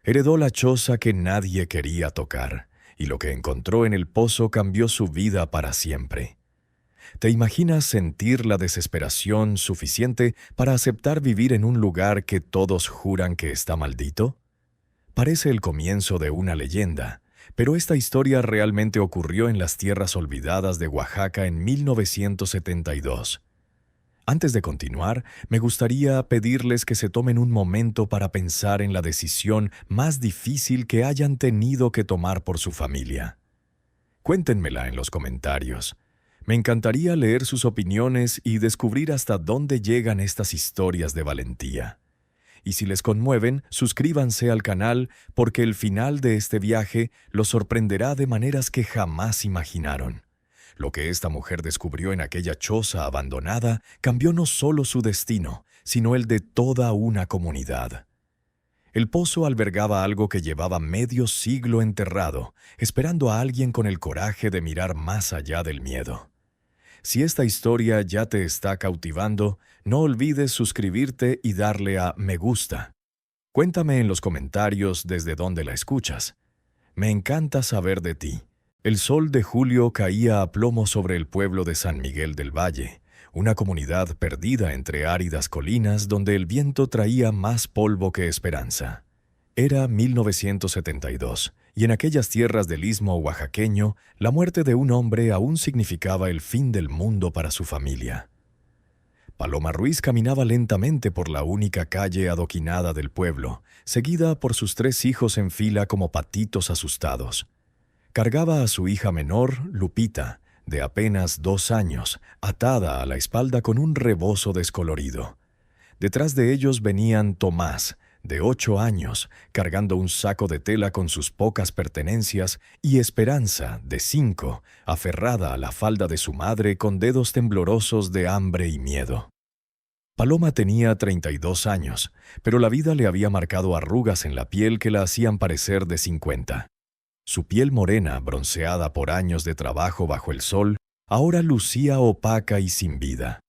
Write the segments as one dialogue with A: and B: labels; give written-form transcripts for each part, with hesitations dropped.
A: Heredó la choza que nadie quería tocar, y lo que encontró en el pozo cambió su vida para siempre. ¿Te imaginas sentir la desesperación suficiente para aceptar vivir en un lugar que todos juran que está maldito? Parece el comienzo de una leyenda, pero esta historia realmente ocurrió en las tierras olvidadas de Oaxaca en 1972. Antes de continuar, me gustaría pedirles que se tomen un momento para pensar en la decisión más difícil que hayan tenido que tomar por su familia. Cuéntenmela en los comentarios. Me encantaría leer sus opiniones y descubrir hasta dónde llegan estas historias de valentía. Y si les conmueven, suscríbanse al canal porque el final de este viaje los sorprenderá de maneras que jamás imaginaron. Lo que esta mujer descubrió en aquella choza abandonada cambió no solo su destino, sino el de toda una comunidad. El pozo albergaba algo que llevaba medio siglo enterrado, esperando a alguien con el coraje de mirar más allá del miedo. Si esta historia ya te está cautivando, no olvides suscribirte y darle a me gusta. Cuéntame en los comentarios desde dónde la escuchas. Me encanta saber de ti. El sol de julio caía a plomo sobre el pueblo de San Miguel del Valle, una comunidad perdida entre áridas colinas donde el viento traía más polvo que esperanza. Era 1972, y en aquellas tierras del istmo oaxaqueño, la muerte de un hombre aún significaba el fin del mundo para su familia. Paloma Ruiz caminaba lentamente por la única calle adoquinada del pueblo, seguida por sus 3 hijos en fila como patitos asustados. Cargaba a su hija menor, Lupita, de apenas 2 años, atada a la espalda con un rebozo descolorido. Detrás de ellos venían Tomás, de 8 años, cargando un saco de tela con sus pocas pertenencias, y Esperanza, de 5, aferrada a la falda de su madre con dedos temblorosos de hambre y miedo. Paloma tenía 32 años, pero la vida le había marcado arrugas en la piel que la hacían parecer de 50. Su piel morena, bronceada por años de trabajo bajo el sol, ahora lucía opaca y sin vida.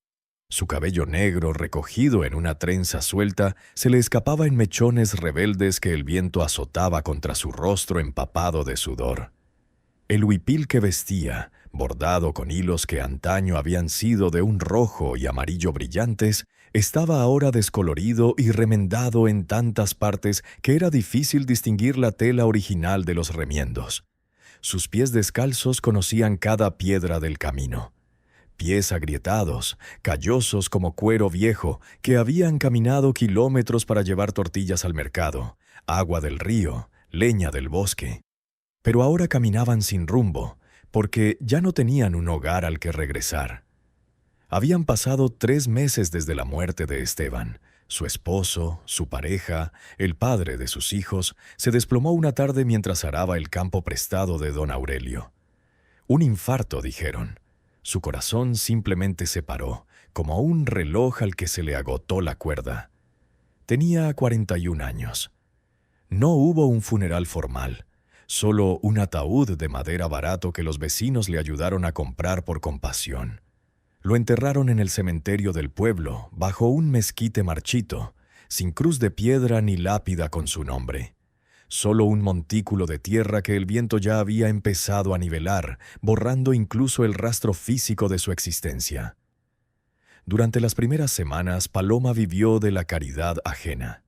A: Su cabello negro, recogido en una trenza suelta, se le escapaba en mechones rebeldes que el viento azotaba contra su rostro empapado de sudor. El huipil que vestía, bordado con hilos que antaño habían sido de un rojo y amarillo brillantes, estaba ahora descolorido y remendado en tantas partes que era difícil distinguir la tela original de los remiendos. Sus pies descalzos conocían cada piedra del camino. Pies agrietados, callosos como cuero viejo, que habían caminado kilómetros para llevar tortillas al mercado, agua del río, leña del bosque. Pero ahora caminaban sin rumbo, porque ya no tenían un hogar al que regresar. Habían pasado 3 meses desde la muerte de Esteban. Su esposo, su pareja, el padre de sus hijos, se desplomó una tarde mientras araba el campo prestado de don Aurelio. Un infarto, dijeron. Su corazón simplemente se paró, como un reloj al que se le agotó la cuerda. Tenía 41 años. No hubo un funeral formal, solo un ataúd de madera barato que los vecinos le ayudaron a comprar por compasión. Lo enterraron en el cementerio del pueblo, bajo un mezquite marchito, sin cruz de piedra ni lápida con su nombre. Solo un montículo de tierra que el viento ya había empezado a nivelar, borrando incluso el rastro físico de su existencia. Durante las primeras semanas, Paloma vivió de la caridad ajena.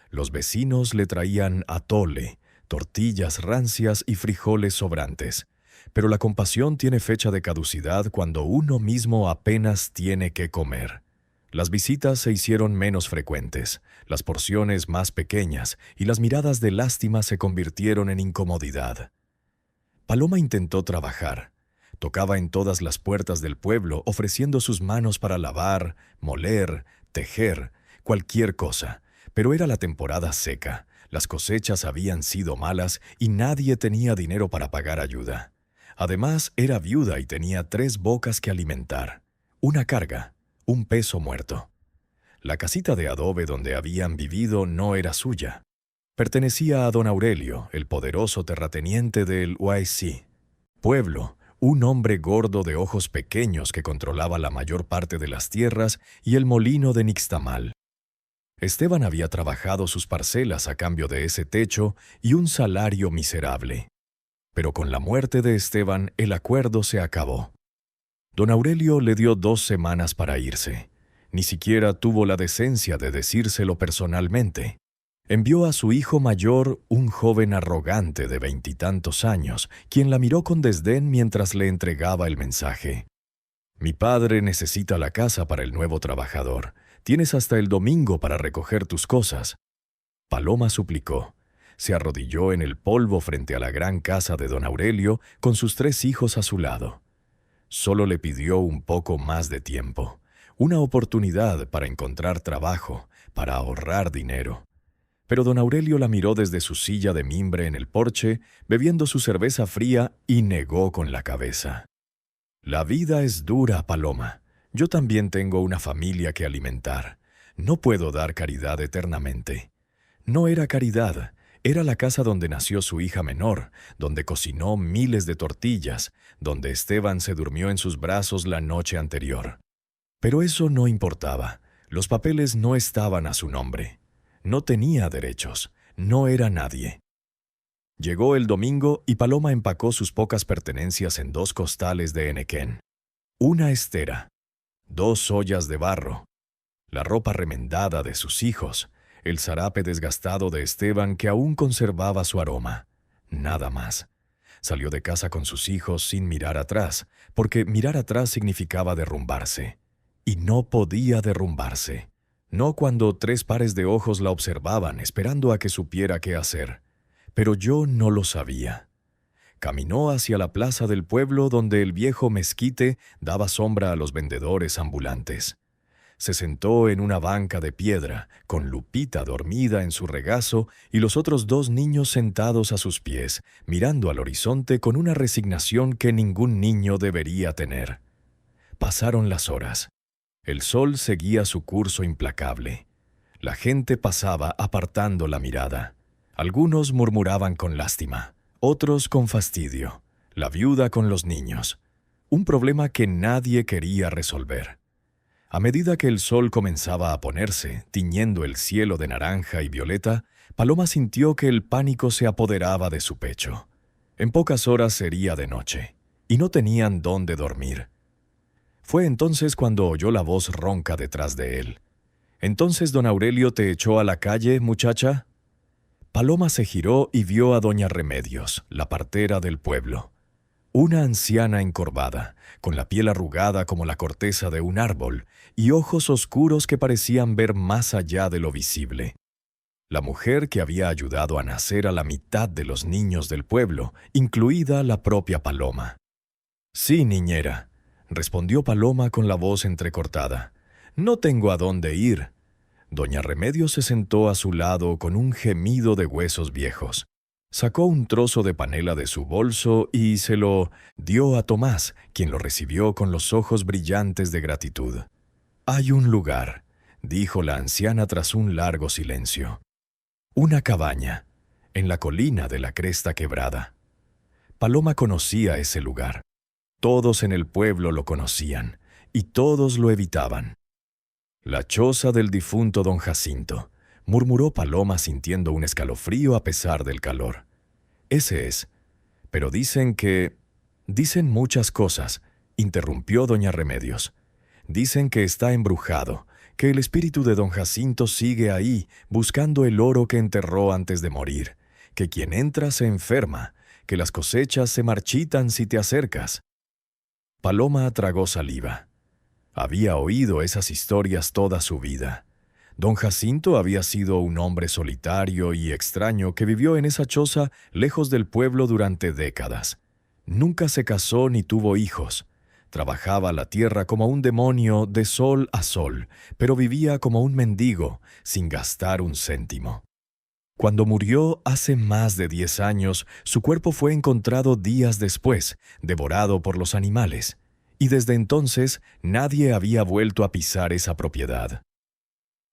A: Los vecinos le traían atole, tortillas rancias y frijoles sobrantes. Pero la compasión tiene fecha de caducidad cuando uno mismo apenas tiene que comer. Las visitas se hicieron menos frecuentes, las porciones más pequeñas y las miradas de lástima se convirtieron en incomodidad. Paloma intentó trabajar. Tocaba en todas las puertas del pueblo ofreciendo sus manos para lavar, moler, tejer, cualquier cosa. Pero era la temporada seca, las cosechas habían sido malas y nadie tenía dinero para pagar ayuda. Además, era viuda y tenía 3 bocas que alimentar. Una carga, un peso muerto. La casita de adobe donde habían vivido no era suya. Pertenecía a don Aurelio, el poderoso terrateniente del Huaycí. Pueblo, un hombre gordo de ojos pequeños que controlaba la mayor parte de las tierras y el molino de Nixtamal. Esteban había trabajado sus parcelas a cambio de ese techo y un salario miserable. Pero con la muerte de Esteban, el acuerdo se acabó. Don Aurelio le dio 2 semanas para irse. Ni siquiera tuvo la decencia de decírselo personalmente. Envió a su hijo mayor, un joven arrogante de 20 y tantos años, quien la miró con desdén mientras le entregaba el mensaje. «Mi padre necesita la casa para el nuevo trabajador. Tienes hasta el domingo para recoger tus cosas». Paloma suplicó. Se arrodilló en el polvo frente a la gran casa de don Aurelio, con sus 3 hijos a su lado. Solo le pidió un poco más de tiempo, una oportunidad para encontrar trabajo, para ahorrar dinero. Pero don Aurelio la miró desde su silla de mimbre en el porche, bebiendo su cerveza fría, y negó con la cabeza. «La vida es dura, Paloma. Yo también tengo una familia que alimentar. No puedo dar caridad eternamente». No era caridad, era la casa donde nació su hija menor, donde cocinó miles de tortillas, donde Esteban se durmió en sus brazos la noche anterior. Pero eso no importaba. Los papeles no estaban a su nombre. No tenía derechos. No era nadie. Llegó el domingo y Paloma empacó sus pocas pertenencias en 2 costales de henequén. Una estera, 2 ollas de barro, la ropa remendada de sus hijos, el zarape desgastado de Esteban que aún conservaba su aroma. Nada más. Salió de casa con sus hijos sin mirar atrás, porque mirar atrás significaba derrumbarse. Y no podía derrumbarse. No cuando 3 pares de ojos la observaban, esperando a que supiera qué hacer. Pero yo no lo sabía. Caminó hacia la plaza del pueblo donde el viejo mezquite daba sombra a los vendedores ambulantes. Se sentó en una banca de piedra, con Lupita dormida en su regazo y los otros 2 niños sentados a sus pies, mirando al horizonte con una resignación que ningún niño debería tener. Pasaron las horas. El sol seguía su curso implacable. La gente pasaba apartando la mirada. Algunos murmuraban con lástima, otros con fastidio, la viuda con los niños. Un problema que nadie quería resolver. A medida que el sol comenzaba a ponerse, tiñendo el cielo de naranja y violeta, Paloma sintió que el pánico se apoderaba de su pecho. En pocas horas sería de noche, y no tenían dónde dormir. Fue entonces cuando oyó la voz ronca detrás de él. «¿Entonces don Aurelio te echó a la calle, muchacha?» Paloma se giró y vio a doña Remedios, la partera del pueblo. Una anciana encorvada, con la piel arrugada como la corteza de un árbol, y ojos oscuros que parecían ver más allá de lo visible. La mujer que había ayudado a nacer a la mitad de los niños del pueblo, incluida la propia Paloma. «Sí, niñera», respondió Paloma con la voz entrecortada. «No tengo a dónde ir». Doña Remedios se sentó a su lado con un gemido de huesos viejos. Sacó un trozo de panela de su bolso y se lo dio a Tomás, quien lo recibió con los ojos brillantes de gratitud. «Hay un lugar», dijo la anciana tras un largo silencio. «Una cabaña, en la colina de la Cresta Quebrada». Paloma conocía ese lugar. Todos en el pueblo lo conocían, y todos lo evitaban. «La choza del difunto don Jacinto», murmuró Paloma sintiendo un escalofrío a pesar del calor. «Ese es. Pero dicen que...» «Dicen muchas cosas», interrumpió doña Remedios. «Dicen que está embrujado, que el espíritu de don Jacinto sigue ahí, buscando el oro que enterró antes de morir, que quien entra se enferma, que las cosechas se marchitan si te acercas». Paloma tragó saliva. Había oído esas historias toda su vida. Don Jacinto había sido un hombre solitario y extraño que vivió en esa choza lejos del pueblo durante décadas. Nunca se casó ni tuvo hijos. Trabajaba la tierra como un demonio de sol a sol, pero vivía como un mendigo, sin gastar un céntimo. Cuando murió hace más de 10 años, su cuerpo fue encontrado días después, devorado por los animales. Y desde entonces nadie había vuelto a pisar esa propiedad.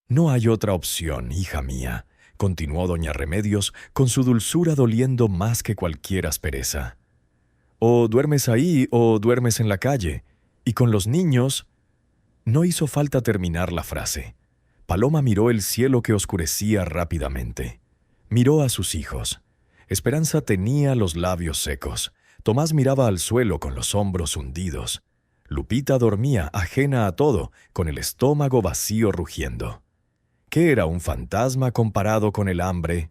A: «No hay otra opción, hija mía», continuó doña Remedios, con su dulzura doliendo más que cualquier aspereza. «O duermes ahí o duermes en la calle. Y con los niños...» No hizo falta terminar la frase. Paloma miró el cielo que oscurecía rápidamente. Miró a sus hijos. Esperanza tenía los labios secos. Tomás miraba al suelo con los hombros hundidos. Lupita dormía, ajena a todo, con el estómago vacío rugiendo. ¿Qué era un fantasma comparado con el hambre?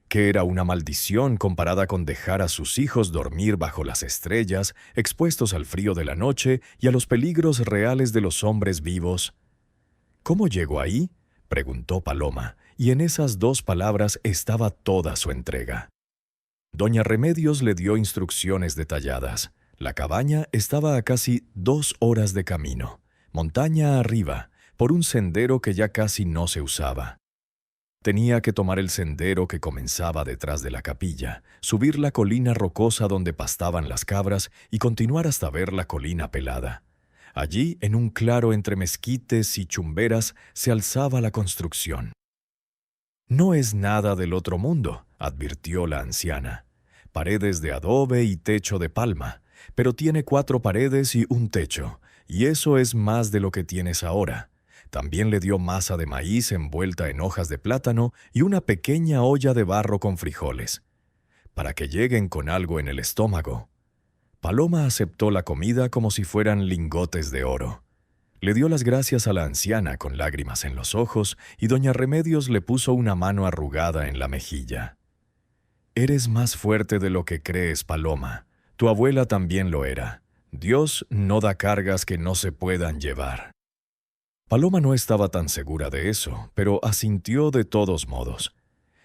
A: ¿Qué era una maldición comparada con dejar a sus hijos dormir bajo las estrellas, expuestos al frío de la noche y a los peligros reales de los hombres vivos? ¿Cómo llegó ahí?, preguntó Paloma, y en esas dos palabras estaba toda su entrega. Doña Remedios le dio instrucciones detalladas. La cabaña estaba a casi 2 horas de camino, montaña arriba, por un sendero que ya casi no se usaba. Tenía que tomar el sendero que comenzaba detrás de la capilla, subir la colina rocosa donde pastaban las cabras y continuar hasta ver la colina pelada. Allí, en un claro entre mezquites y chumberas, se alzaba la construcción. «No es nada del otro mundo», advirtió la anciana. «Paredes de adobe y techo de palma, pero tiene 4 paredes y un techo, y eso es más de lo que tienes ahora». También le dio masa de maíz envuelta en hojas de plátano y una pequeña olla de barro con frijoles, para que lleguen con algo en el estómago. Paloma aceptó la comida como si fueran lingotes de oro. Le dio las gracias a la anciana con lágrimas en los ojos y doña Remedios le puso una mano arrugada en la mejilla. «Eres más fuerte de lo que crees, Paloma. Tu abuela también lo era. Dios no da cargas que no se puedan llevar». Paloma no estaba tan segura de eso, pero asintió de todos modos.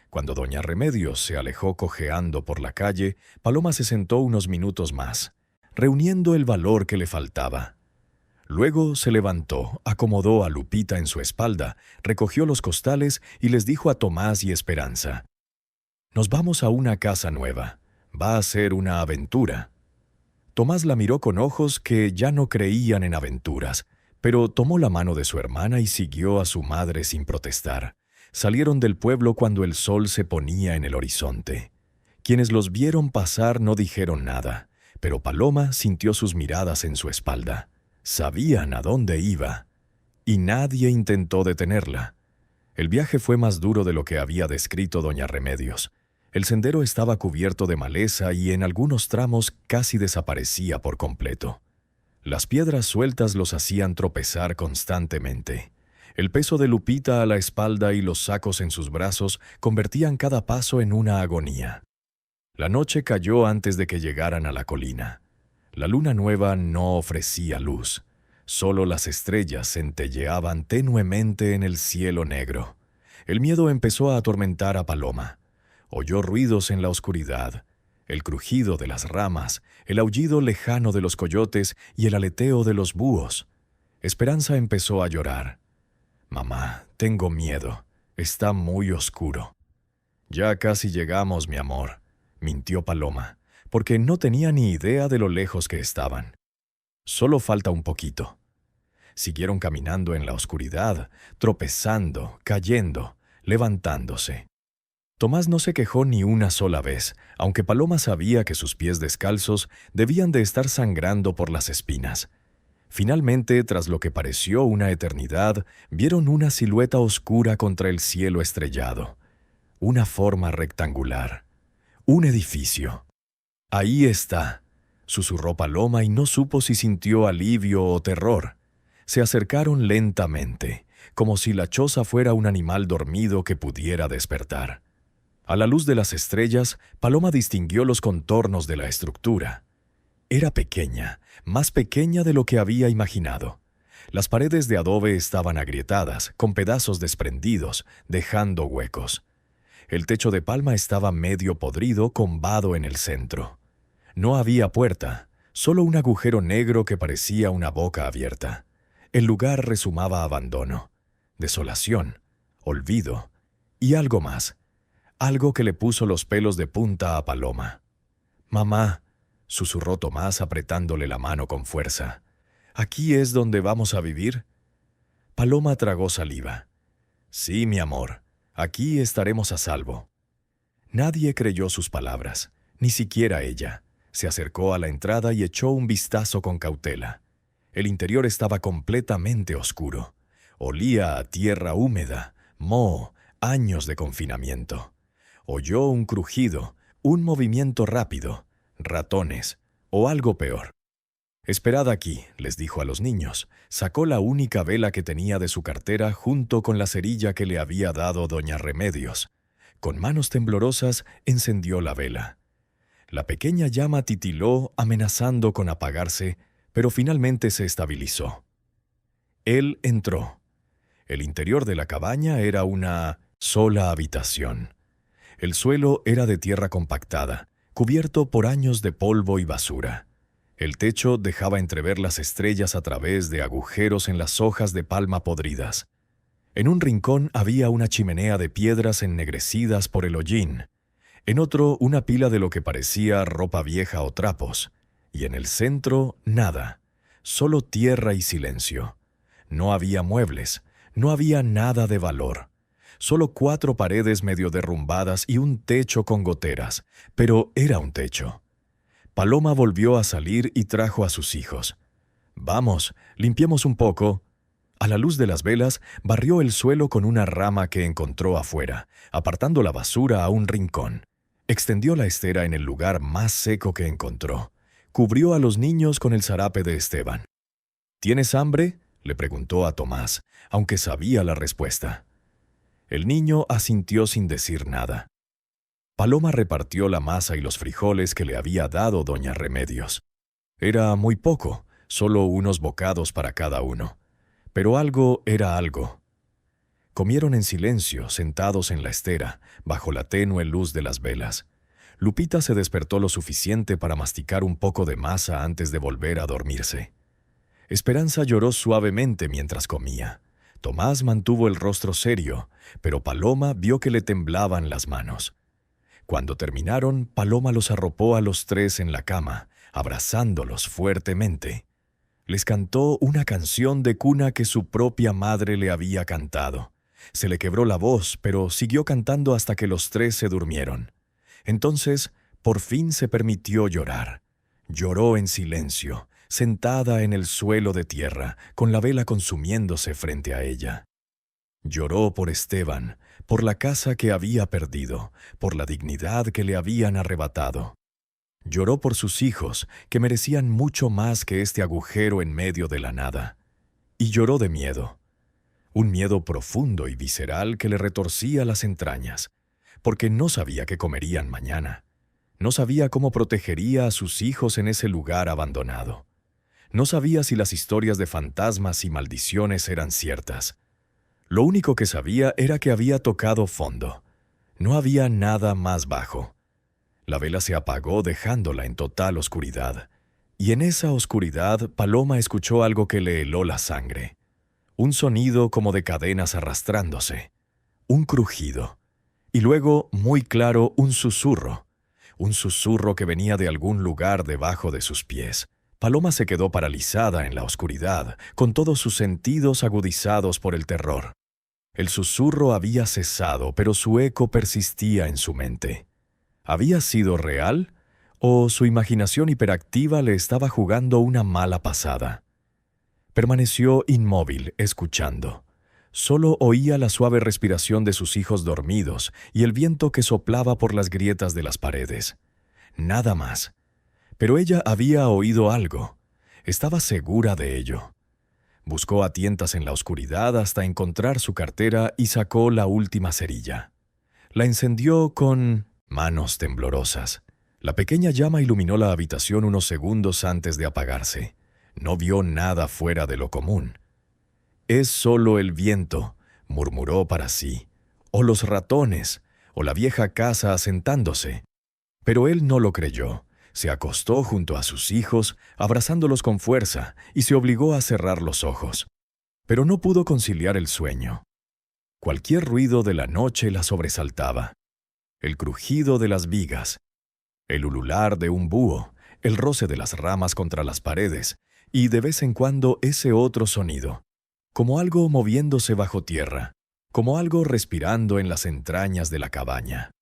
A: Cuando doña Remedios se alejó cojeando por la calle, Paloma se sentó unos minutos más, reuniendo el valor que le faltaba. Luego se levantó, acomodó a Lupita en su espalda, recogió los costales y les dijo a Tomás y Esperanza: «Nos vamos a una casa nueva. Va a ser una aventura». Tomás la miró con ojos que ya no creían en aventuras, pero tomó la mano de su hermana y siguió a su madre sin protestar. Salieron del pueblo cuando el sol se ponía en el horizonte. Quienes los vieron pasar no dijeron nada, pero Paloma sintió sus miradas en su espalda. Sabían a dónde iba, y nadie intentó detenerla. El viaje fue más duro de lo que había descrito doña Remedios. El sendero estaba cubierto de maleza y en algunos tramos casi desaparecía por completo. Las piedras sueltas los hacían tropezar constantemente. El peso de Lupita a la espalda y los sacos en sus brazos convertían cada paso en una agonía. La noche cayó antes de que llegaran a la colina. La luna nueva no ofrecía luz. Solo las estrellas centelleaban tenuemente en el cielo negro. El miedo empezó a atormentar a Paloma. Oyó ruidos en la oscuridad, el crujido de las ramas, el aullido lejano de los coyotes y el aleteo de los búhos. Esperanza empezó a llorar. «Mamá, tengo miedo. Está muy oscuro». «Ya casi llegamos, mi amor», mintió Paloma, porque no tenía ni idea de lo lejos que estaban. «Solo falta un poquito». Siguieron caminando en la oscuridad, tropezando, cayendo, levantándose. Tomás no se quejó ni una sola vez, aunque Paloma sabía que sus pies descalzos debían de estar sangrando por las espinas. Finalmente, tras lo que pareció una eternidad, vieron una silueta oscura contra el cielo estrellado. Una forma rectangular. Un edificio. «Ahí está», susurró Paloma y no supo si sintió alivio o terror. Se acercaron lentamente, como si la choza fuera un animal dormido que pudiera despertar. A la luz de las estrellas, Paloma distinguió los contornos de la estructura. Era pequeña, más pequeña de lo que había imaginado. Las paredes de adobe estaban agrietadas, con pedazos desprendidos, dejando huecos. El techo de palma estaba medio podrido, con vado en el centro. No había puerta, solo un agujero negro que parecía una boca abierta. El lugar rezumaba abandono, desolación, olvido y algo más. Algo que le puso los pelos de punta a Paloma. «Mamá», susurró Tomás apretándole la mano con fuerza. «¿Aquí es donde vamos a vivir?» Paloma tragó saliva. «Sí, mi amor, aquí estaremos a salvo». Nadie creyó sus palabras, ni siquiera ella. Se acercó a la entrada y echó un vistazo con cautela. El interior estaba completamente oscuro. Olía a tierra húmeda, moho, años de confinamiento. Oyó un crujido, un movimiento rápido, ratones o algo peor. «Esperad aquí», les dijo a los niños. Sacó la única vela que tenía de su cartera junto con la cerilla que le había dado doña Remedios. Con manos temblorosas encendió la vela. La pequeña llama titiló, amenazando con apagarse, pero finalmente se estabilizó. Él entró. El interior de la cabaña era una sola habitación. El suelo era de tierra compactada, cubierto por años de polvo y basura. El techo dejaba entrever las estrellas a través de agujeros en las hojas de palma podridas. En un rincón había una chimenea de piedras ennegrecidas por el hollín. En otro, una pila de lo que parecía ropa vieja o trapos. Y en el centro, nada. Solo tierra y silencio. No había muebles. No había nada de valor. Solo 4 paredes medio derrumbadas y un techo con goteras. Pero era un techo. Paloma volvió a salir y trajo a sus hijos. «Vamos, limpiemos un poco». A la luz de las velas, barrió el suelo con una rama que encontró afuera, apartando la basura a un rincón. Extendió la estera en el lugar más seco que encontró. Cubrió a los niños con el zarape de Esteban. «¿Tienes hambre?», le preguntó a Tomás, aunque sabía la respuesta. El niño asintió sin decir nada. Paloma repartió la masa y los frijoles que le había dado doña Remedios. Era muy poco, solo unos bocados para cada uno. Pero algo era algo. Comieron en silencio, sentados en la estera, bajo la tenue luz de las velas. Lupita se despertó lo suficiente para masticar un poco de masa antes de volver a dormirse. Esperanza lloró suavemente mientras comía. Tomás mantuvo el rostro serio, pero Paloma vio que le temblaban las manos. Cuando terminaron, Paloma los arropó a los 3 en la cama, abrazándolos fuertemente. Les cantó una canción de cuna que su propia madre le había cantado. Se le quebró la voz, pero siguió cantando hasta que los 3 se durmieron. Entonces, por fin se permitió llorar. Lloró en silencio, sentada en el suelo de tierra, con la vela consumiéndose frente a ella. Lloró por Esteban, por la casa que había perdido, por la dignidad que le habían arrebatado. Lloró por sus hijos, que merecían mucho más que este agujero en medio de la nada. Y lloró de miedo. Un miedo profundo y visceral que le retorcía las entrañas, porque no sabía qué comerían mañana. No sabía cómo protegería a sus hijos en ese lugar abandonado. No sabía si las historias de fantasmas y maldiciones eran ciertas. Lo único que sabía era que había tocado fondo. No había nada más bajo. La vela se apagó dejándola en total oscuridad. Y en esa oscuridad, Paloma escuchó algo que le heló la sangre. Un sonido como de cadenas arrastrándose. Un crujido. Y luego, muy claro, un susurro. Un susurro que venía de algún lugar debajo de sus pies. Paloma se quedó paralizada en la oscuridad, con todos sus sentidos agudizados por el terror. El susurro había cesado, pero su eco persistía en su mente. ¿Había sido real? ¿O su imaginación hiperactiva le estaba jugando una mala pasada? Permaneció inmóvil, escuchando. Solo oía la suave respiración de sus hijos dormidos y el viento que soplaba por las grietas de las paredes. Nada más. Pero ella había oído algo. Estaba segura de ello. Buscó a tientas en la oscuridad hasta encontrar su cartera y sacó la última cerilla. La encendió con manos temblorosas. La pequeña llama iluminó la habitación unos segundos antes de apagarse. No vio nada fuera de lo común. «Es solo el viento», murmuró para sí, «o los ratones, o la vieja casa asentándose». Pero él no lo creyó. Se acostó junto a sus hijos, abrazándolos con fuerza, y se obligó a cerrar los ojos. Pero no pudo conciliar el sueño. Cualquier ruido de la noche la sobresaltaba. El crujido de las vigas, el ulular de un búho, el roce de las ramas contra las paredes, y de vez en cuando ese otro sonido, como algo moviéndose bajo tierra, como algo respirando en las entrañas de la cabaña.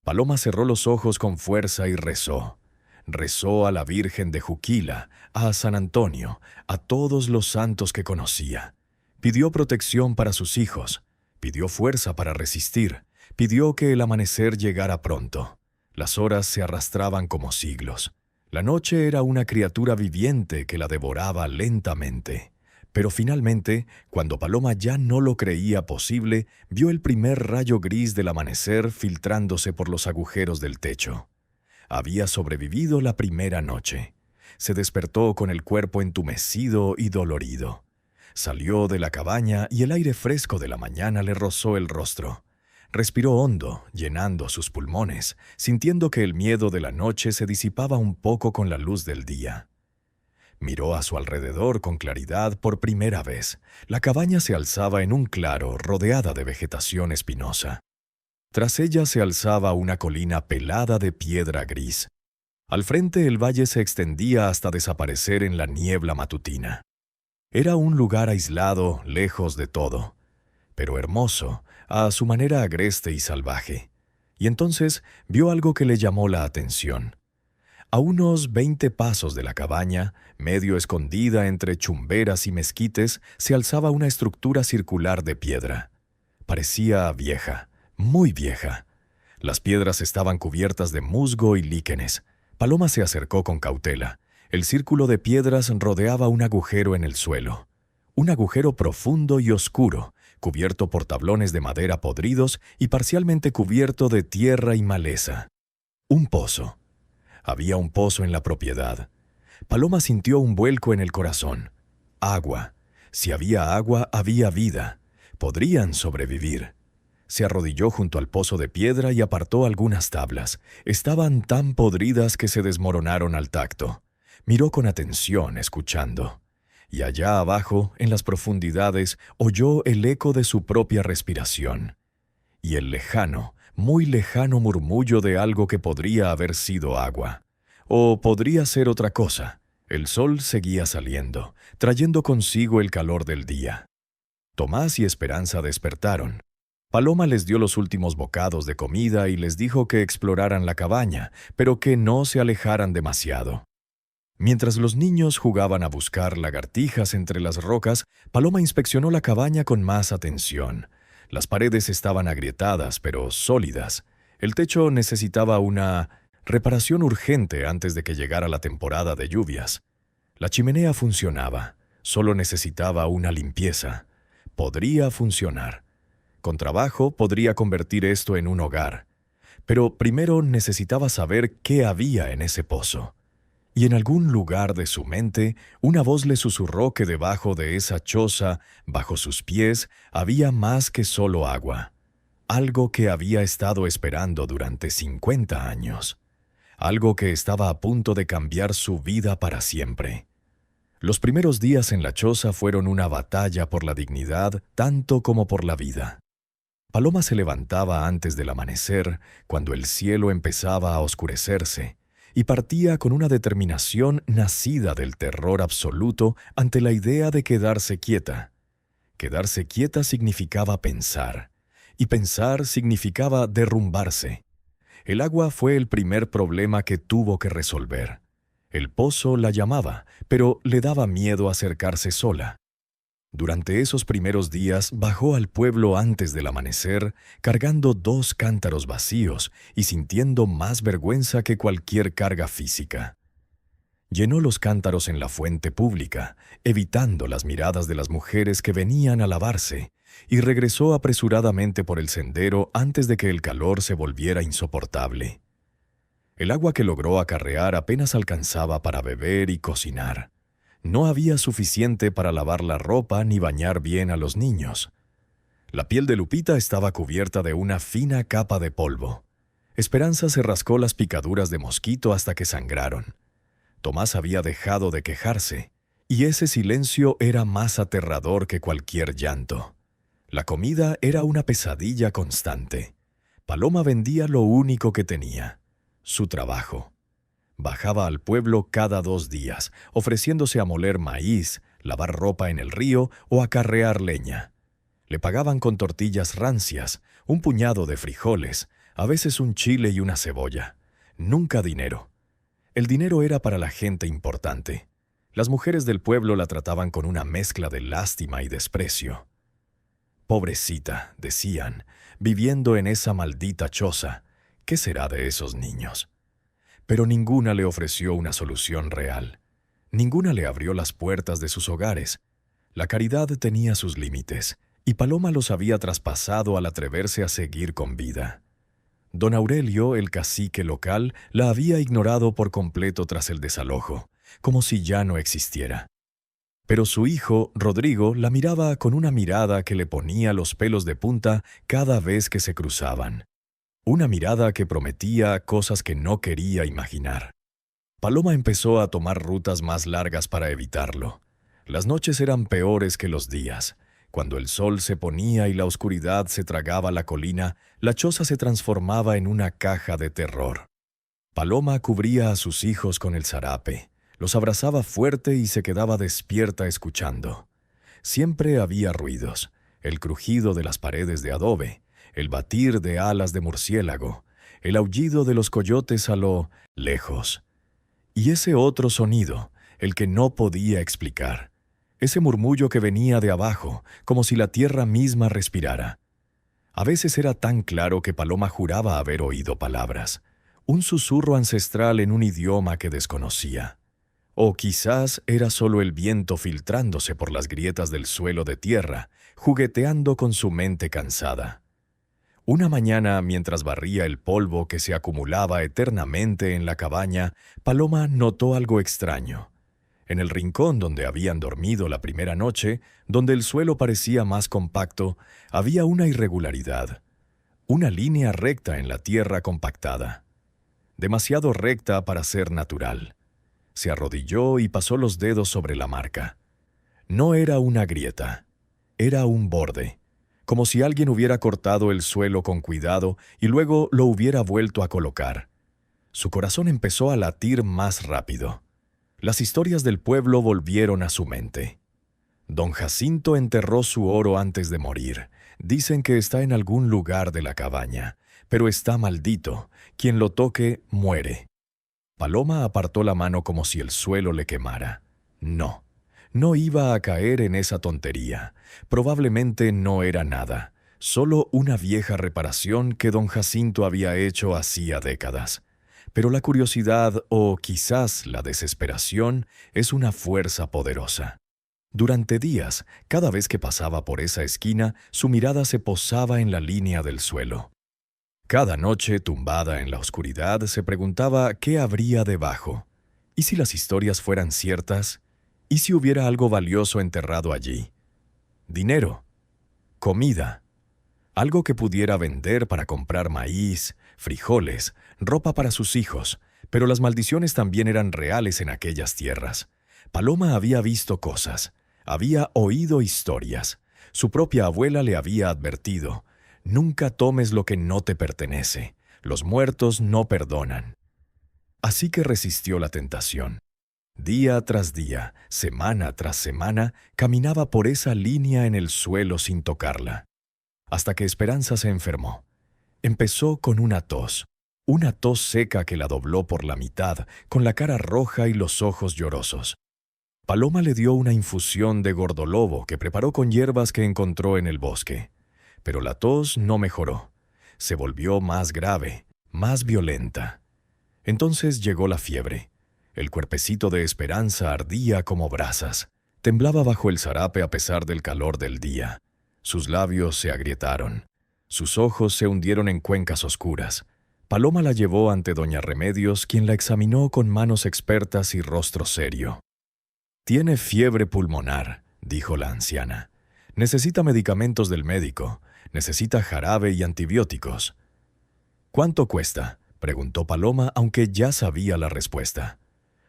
A: Paloma cerró los ojos con fuerza y rezó. Rezó a la Virgen de Juquila, a San Antonio, a todos los santos que conocía. Pidió protección para sus hijos, pidió fuerza para resistir, pidió que el amanecer llegara pronto. Las horas se arrastraban como siglos. La noche era una criatura viviente que la devoraba lentamente. Pero finalmente, cuando Paloma ya no lo creía posible, vio el primer rayo gris del amanecer filtrándose por los agujeros del techo. Había sobrevivido la primera noche. Se despertó con el cuerpo entumecido y dolorido. Salió de la cabaña y el aire fresco de la mañana le rozó el rostro. Respiró hondo, llenando sus pulmones, sintiendo que el miedo de la noche se disipaba un poco con la luz del día. Miró a su alrededor con claridad por primera vez. La cabaña se alzaba en un claro, rodeada de vegetación espinosa. Tras ella se alzaba una colina pelada de piedra gris. Al frente el valle se extendía hasta desaparecer en la niebla matutina. Era un lugar aislado, lejos de todo, pero hermoso, a su manera agreste y salvaje. Y entonces vio algo que le llamó la atención. A unos 20 pasos de la cabaña, medio escondida entre chumberas y mezquites, se alzaba una estructura circular de piedra. Parecía vieja, muy vieja. Las piedras estaban cubiertas de musgo y líquenes. Paloma se acercó con cautela. El círculo de piedras rodeaba un agujero en el suelo. Un agujero profundo y oscuro, cubierto por tablones de madera podridos y parcialmente cubierto de tierra y maleza. Un pozo. Había un pozo en la propiedad. Paloma sintió un vuelco en el corazón. Agua. Si había agua, había vida. Podrían sobrevivir. Se arrodilló junto al pozo de piedra y apartó algunas tablas. Estaban tan podridas que se desmoronaron al tacto. Miró con atención, escuchando. Y allá abajo, en las profundidades, oyó el eco de su propia respiración. Y el lejano, muy lejano murmullo de algo que podría haber sido agua. O podría ser otra cosa. El sol seguía saliendo, trayendo consigo el calor del día. Tomás y Esperanza despertaron. Paloma les dio los últimos bocados de comida y les dijo que exploraran la cabaña, pero que no se alejaran demasiado. Mientras los niños jugaban a buscar lagartijas entre las rocas, Paloma inspeccionó la cabaña con más atención. Las paredes estaban agrietadas, pero sólidas. El techo necesitaba una reparación urgente antes de que llegara la temporada de lluvias. La chimenea funcionaba, solo necesitaba una limpieza. Podría funcionar. Con trabajo podría convertir esto en un hogar. Pero primero necesitaba saber qué había en ese pozo. Y en algún lugar de su mente, una voz le susurró que debajo de esa choza, bajo sus pies, había más que solo agua. Algo que había estado esperando durante 50 años. Algo que estaba a punto de cambiar su vida para siempre. Los primeros días en la choza fueron una batalla por la dignidad, tanto como por la vida. Paloma se levantaba antes del amanecer, cuando el cielo empezaba a oscurecerse, y partía con una determinación nacida del terror absoluto ante la idea de quedarse quieta. Quedarse quieta significaba pensar, y pensar significaba derrumbarse. El agua fue el primer problema que tuvo que resolver. El pozo la llamaba, pero le daba miedo acercarse sola. Durante esos primeros días bajó al pueblo antes del amanecer, cargando 2 cántaros vacíos y sintiendo más vergüenza que cualquier carga física. Llenó los cántaros en la fuente pública, evitando las miradas de las mujeres que venían a lavarse, y regresó apresuradamente por el sendero antes de que el calor se volviera insoportable. El agua que logró acarrear apenas alcanzaba para beber y cocinar. No había suficiente para lavar la ropa ni bañar bien a los niños. La piel de Lupita estaba cubierta de una fina capa de polvo. Esperanza se rascó las picaduras de mosquito hasta que sangraron. Tomás había dejado de quejarse, y ese silencio era más aterrador que cualquier llanto. La comida era una pesadilla constante. Paloma vendía lo único que tenía, su trabajo. Bajaba al pueblo cada 2 días, ofreciéndose a moler maíz, lavar ropa en el río o acarrear leña. Le pagaban con tortillas rancias, un puñado de frijoles, a veces un chile y una cebolla. Nunca dinero. El dinero era para la gente importante. Las mujeres del pueblo la trataban con una mezcla de lástima y desprecio. «Pobrecita», decían, viviendo en esa maldita choza, ¿qué será de esos niños? Pero ninguna le ofreció una solución real. Ninguna le abrió las puertas de sus hogares. La caridad tenía sus límites, y Paloma los había traspasado al atreverse a seguir con vida. Don Aurelio, el cacique local, la había ignorado por completo tras el desalojo, como si ya no existiera. Pero su hijo, Rodrigo, la miraba con una mirada que le ponía los pelos de punta cada vez que se cruzaban. Una mirada que prometía cosas que no quería imaginar. Paloma empezó a tomar rutas más largas para evitarlo. Las noches eran peores que los días. Cuando el sol se ponía y la oscuridad se tragaba la colina, la choza se transformaba en una caja de terror. Paloma cubría a sus hijos con el zarape, los abrazaba fuerte y se quedaba despierta escuchando. Siempre había ruidos, el crujido de las paredes de adobe, el batir de alas de murciélago, el aullido de los coyotes a lo lejos. Y ese otro sonido, el que no podía explicar, ese murmullo que venía de abajo, como si la tierra misma respirara. A veces era tan claro que Paloma juraba haber oído palabras, un susurro ancestral en un idioma que desconocía. O quizás era solo el viento filtrándose por las grietas del suelo de tierra, jugueteando con su mente cansada. Una mañana, mientras barría el polvo que se acumulaba eternamente en la cabaña, Paloma notó algo extraño. En el rincón donde habían dormido la primera noche, donde el suelo parecía más compacto, había una irregularidad, una línea recta en la tierra compactada. Demasiado recta para ser natural. Se arrodilló y pasó los dedos sobre la marca. No era una grieta, era un borde, como si alguien hubiera cortado el suelo con cuidado y luego lo hubiera vuelto a colocar. Su corazón empezó a latir más rápido. Las historias del pueblo volvieron a su mente. Don Jacinto enterró su oro antes de morir. Dicen que está en algún lugar de la cabaña, pero está maldito. Quien lo toque, muere. Paloma apartó la mano como si el suelo le quemara. No, no iba a caer en esa tontería. Probablemente no era nada, solo una vieja reparación que don Jacinto había hecho hacía décadas. Pero la curiosidad, o quizás la desesperación, es una fuerza poderosa. Durante días, cada vez que pasaba por esa esquina, su mirada se posaba en la línea del suelo. Cada noche, tumbada en la oscuridad, se preguntaba qué habría debajo. ¿Y si las historias fueran ciertas? ¿Y si hubiera algo valioso enterrado allí? Dinero, comida, algo que pudiera vender para comprar maíz, frijoles, ropa para sus hijos, pero las maldiciones también eran reales en aquellas tierras. Paloma había visto cosas, había oído historias. Su propia abuela le había advertido: nunca tomes lo que no te pertenece, los muertos no perdonan. Así que resistió la tentación. Día tras día, semana tras semana, caminaba por esa línea en el suelo sin tocarla. Hasta que Esperanza se enfermó. Empezó con una tos seca que la dobló por la mitad, con la cara roja y los ojos llorosos. Paloma le dio una infusión de gordolobo que preparó con hierbas que encontró en el bosque. Pero la tos no mejoró. Se volvió más grave, más violenta. Entonces llegó la fiebre. El cuerpecito de Esperanza ardía como brasas. Temblaba bajo el zarape a pesar del calor del día. Sus labios se agrietaron. Sus ojos se hundieron en cuencas oscuras. Paloma la llevó ante doña Remedios, quien la examinó con manos expertas y rostro serio. «Tiene fiebre pulmonar», dijo la anciana. «Necesita medicamentos del médico. Necesita jarabe y antibióticos». «¿Cuánto cuesta?», preguntó Paloma, aunque ya sabía la respuesta.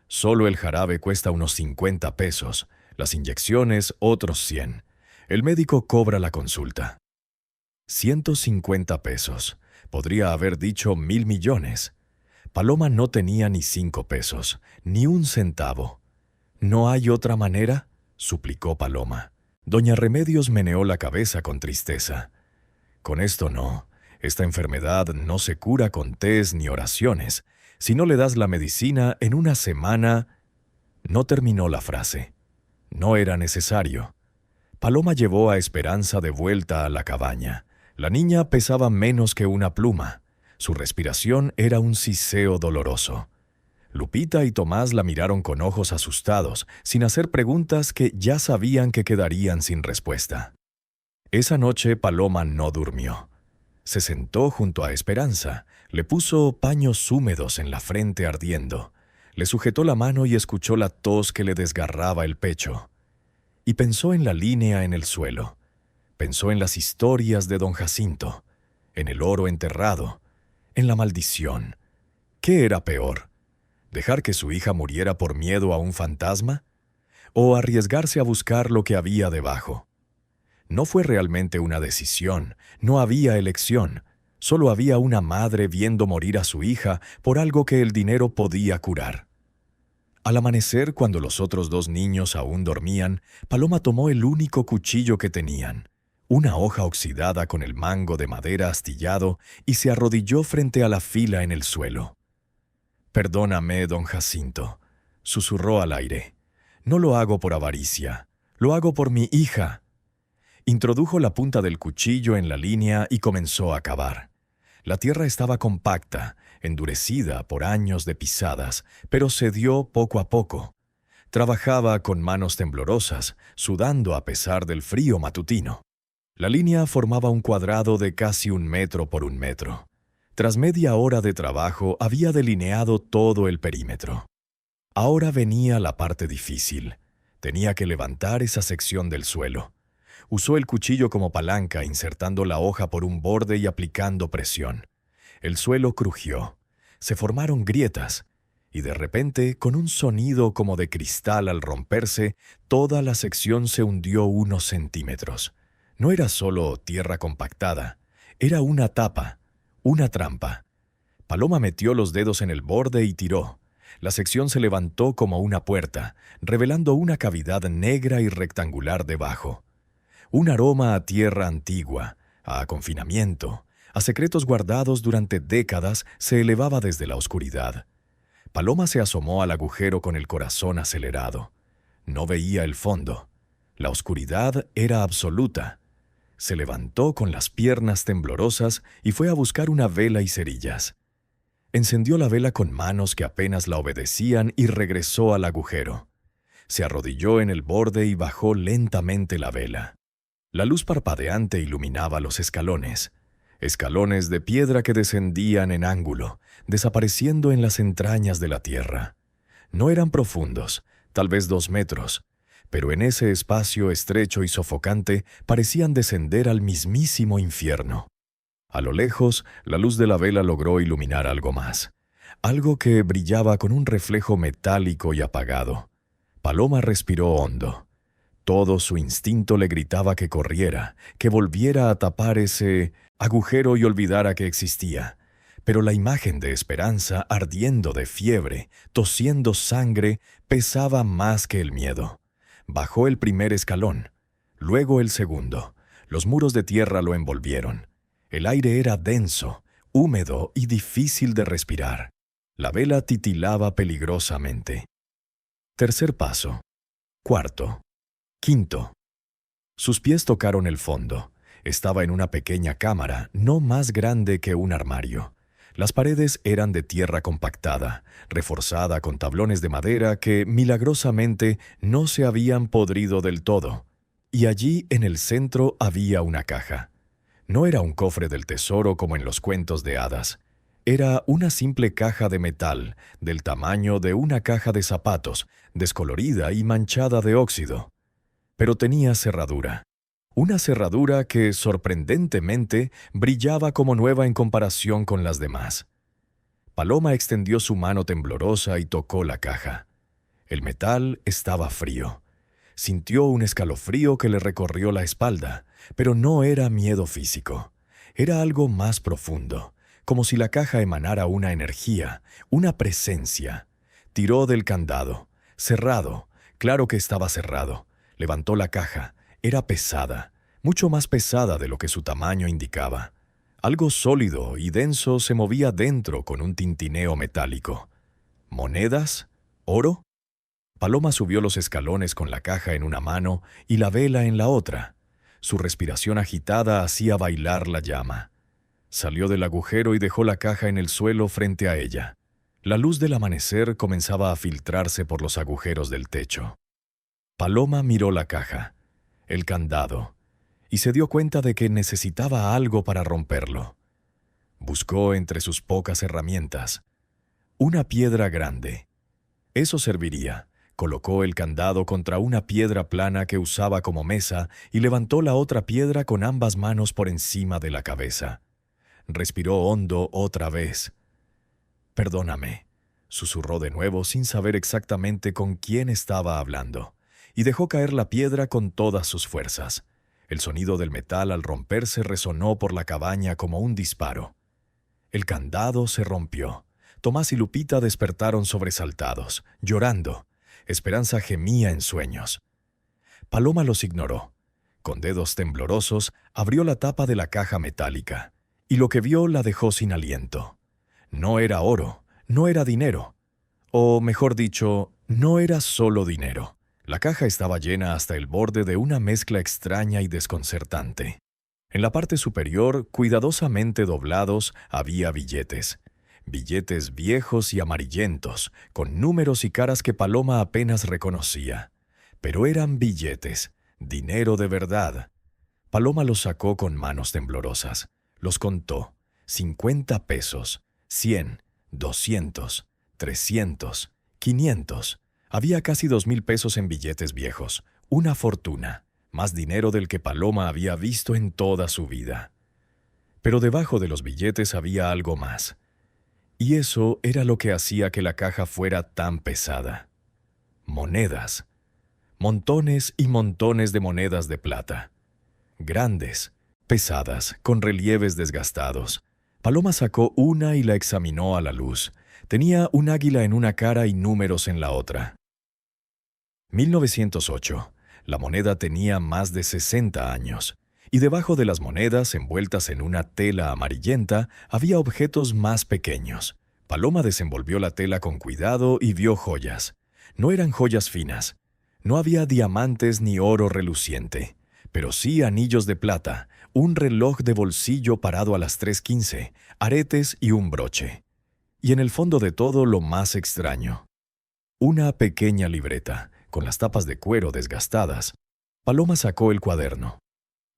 A: «Solo el jarabe cuesta unos 50 pesos, las inyecciones otros 100. El médico cobra la consulta». 150 pesos. Podría haber dicho 1.000 millones. Paloma no tenía ni 5 pesos, ni un centavo. «¿No hay otra manera?», suplicó Paloma. Doña Remedios meneó la cabeza con tristeza. «Con esto no. Esta enfermedad no se cura con tés ni oraciones. Si no le das la medicina, en una semana...» No terminó la frase. No era necesario. Paloma llevó a Esperanza de vuelta a la cabaña. La niña pesaba menos que una pluma. Su respiración era un siseo doloroso. Lupita y Tomás la miraron con ojos asustados, sin hacer preguntas que ya sabían que quedarían sin respuesta. Esa noche Paloma no durmió. Se sentó junto a Esperanza, le puso paños húmedos en la frente ardiendo, le sujetó la mano y escuchó la tos que le desgarraba el pecho. Y pensó en la línea en el suelo. Pensó en las historias de don Jacinto, en el oro enterrado, en la maldición. ¿Qué era peor? ¿Dejar que su hija muriera por miedo a un fantasma? ¿O arriesgarse a buscar lo que había debajo? No fue realmente una decisión, no había elección, solo había una madre viendo morir a su hija por algo que el dinero podía curar. Al amanecer, cuando los otros dos niños aún dormían, Paloma tomó el único cuchillo que tenían, una hoja oxidada con el mango de madera astillado, y se arrodilló frente a la fila en el suelo. «Perdóname, don Jacinto», susurró al aire. «No lo hago por avaricia, lo hago por mi hija». Introdujo la punta del cuchillo en la línea y comenzó a cavar. La tierra estaba compacta, endurecida por años de pisadas, pero cedió poco a poco. Trabajaba con manos temblorosas, sudando a pesar del frío matutino. La línea formaba un cuadrado de casi 1 metro por 1 metro. Tras media hora de trabajo, había delineado todo el perímetro. Ahora venía la parte difícil. Tenía que levantar esa sección del suelo. Usó el cuchillo como palanca, insertando la hoja por un borde y aplicando presión. El suelo crujió. Se formaron grietas. Y de repente, con un sonido como de cristal al romperse, toda la sección se hundió unos centímetros. No era solo tierra compactada. Era una tapa, una trampa. Paloma metió los dedos en el borde y tiró. La sección se levantó como una puerta, revelando una cavidad negra y rectangular debajo. Un aroma a tierra antigua, a confinamiento, a secretos guardados durante décadas se elevaba desde la oscuridad. Paloma se asomó al agujero con el corazón acelerado. No veía el fondo. La oscuridad era absoluta. Se levantó con las piernas temblorosas y fue a buscar una vela y cerillas. Encendió la vela con manos que apenas la obedecían y regresó al agujero. Se arrodilló en el borde y bajó lentamente la vela. La luz parpadeante iluminaba los escalones. Escalones de piedra que descendían en ángulo, desapareciendo en las entrañas de la tierra. No eran profundos, tal vez 2 metros, pero en ese espacio estrecho y sofocante parecían descender al mismísimo infierno. A lo lejos, la luz de la vela logró iluminar algo más, algo que brillaba con un reflejo metálico y apagado. Paloma respiró hondo. Todo su instinto le gritaba que corriera, que volviera a tapar ese agujero y olvidara que existía. Pero la imagen de Esperanza, ardiendo de fiebre, tosiendo sangre, pesaba más que el miedo. Bajó el primer escalón, luego el segundo. Los muros de tierra lo envolvieron. El aire era denso, húmedo y difícil de respirar. La vela titilaba peligrosamente. Tercer paso. Cuarto. Quinto. Sus pies tocaron el fondo. Estaba en una pequeña cámara, no más grande que un armario. Las paredes eran de tierra compactada, reforzada con tablones de madera que, milagrosamente, no se habían podrido del todo. Y allí, en el centro, había una caja. No era un cofre del tesoro como en los cuentos de hadas. Era una simple caja de metal, del tamaño de una caja de zapatos, descolorida y manchada de óxido. Pero tenía cerradura. Una cerradura que, sorprendentemente, brillaba como nueva en comparación con las demás. Paloma extendió su mano temblorosa y tocó la caja. El metal estaba frío. Sintió un escalofrío que le recorrió la espalda, pero no era miedo físico. Era algo más profundo, como si la caja emanara una energía, una presencia. Tiró del candado. Cerrado. Claro que estaba cerrado. Levantó la caja. Era pesada, mucho más pesada de lo que su tamaño indicaba. Algo sólido y denso se movía dentro con un tintineo metálico. ¿Monedas? ¿Oro? Paloma subió los escalones con la caja en una mano y la vela en la otra. Su respiración agitada hacía bailar la llama. Salió del agujero y dejó la caja en el suelo frente a ella. La luz del amanecer comenzaba a filtrarse por los agujeros del techo. Paloma miró la caja, el candado, y se dio cuenta de que necesitaba algo para romperlo. Buscó entre sus pocas herramientas una piedra grande. Eso serviría. Colocó el candado contra una piedra plana que usaba como mesa y levantó la otra piedra con ambas manos por encima de la cabeza. Respiró hondo otra vez. «Perdóname», susurró de nuevo sin saber exactamente con quién estaba hablando, y dejó caer la piedra con todas sus fuerzas. El sonido del metal al romperse resonó por la cabaña como un disparo. El candado se rompió. Tomás y Lupita despertaron sobresaltados, llorando. Esperanza gemía en sueños. Paloma los ignoró. Con dedos temblorosos, abrió la tapa de la caja metálica, y lo que vio la dejó sin aliento. No era oro, no era dinero. O, mejor dicho, no era solo dinero. La caja estaba llena hasta el borde de una mezcla extraña y desconcertante. En la parte superior, cuidadosamente doblados, había billetes. Billetes viejos y amarillentos, con números y caras que Paloma apenas reconocía. Pero eran billetes, dinero de verdad. Paloma los sacó con manos temblorosas. Los contó. 50 pesos, 100, 200, 300, 500. Había casi 2,000 pesos en billetes viejos. Una fortuna. Más dinero del que Paloma había visto en toda su vida. Pero debajo de los billetes había algo más. Y eso era lo que hacía que la caja fuera tan pesada. Monedas. Montones y montones de monedas de plata. Grandes, pesadas, con relieves desgastados. Paloma sacó una y la examinó a la luz. Tenía un águila en una cara y números en la otra. 1908. La moneda tenía más de 60 años. Y debajo de las monedas, envueltas en una tela amarillenta, había objetos más pequeños. Paloma desenvolvió la tela con cuidado y vio joyas. No eran joyas finas. No había diamantes ni oro reluciente, pero sí anillos de plata, un reloj de bolsillo parado a las 3:15, aretes y un broche. Y en el fondo de todo lo más extraño. Una pequeña libreta, con las tapas de cuero desgastadas. Paloma sacó el cuaderno.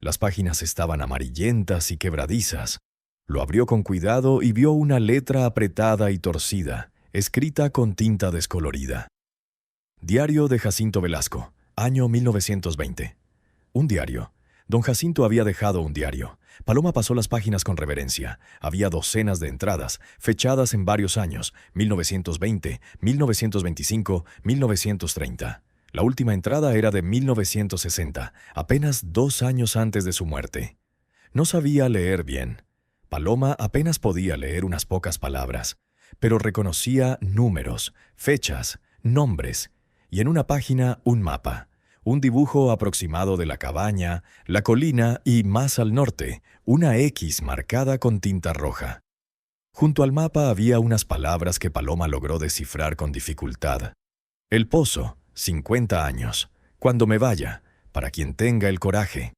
A: Las páginas estaban amarillentas y quebradizas. Lo abrió con cuidado y vio una letra apretada y torcida, escrita con tinta descolorida. Diario de Jacinto Velasco, año 1920. Un diario. Don Jacinto había dejado un diario. Paloma pasó las páginas con reverencia. Había docenas de entradas, fechadas en varios años, 1920, 1925, 1930. La última entrada era de 1960, apenas 2 años antes de su muerte. No sabía leer bien. Paloma apenas podía leer unas pocas palabras, pero reconocía números, fechas, nombres, y en una página un mapa, un dibujo aproximado de la cabaña, la colina y, más al norte, una X marcada con tinta roja. Junto al mapa había unas palabras que Paloma logró descifrar con dificultad. El pozo. 50 años. Cuando me vaya, para quien tenga el coraje.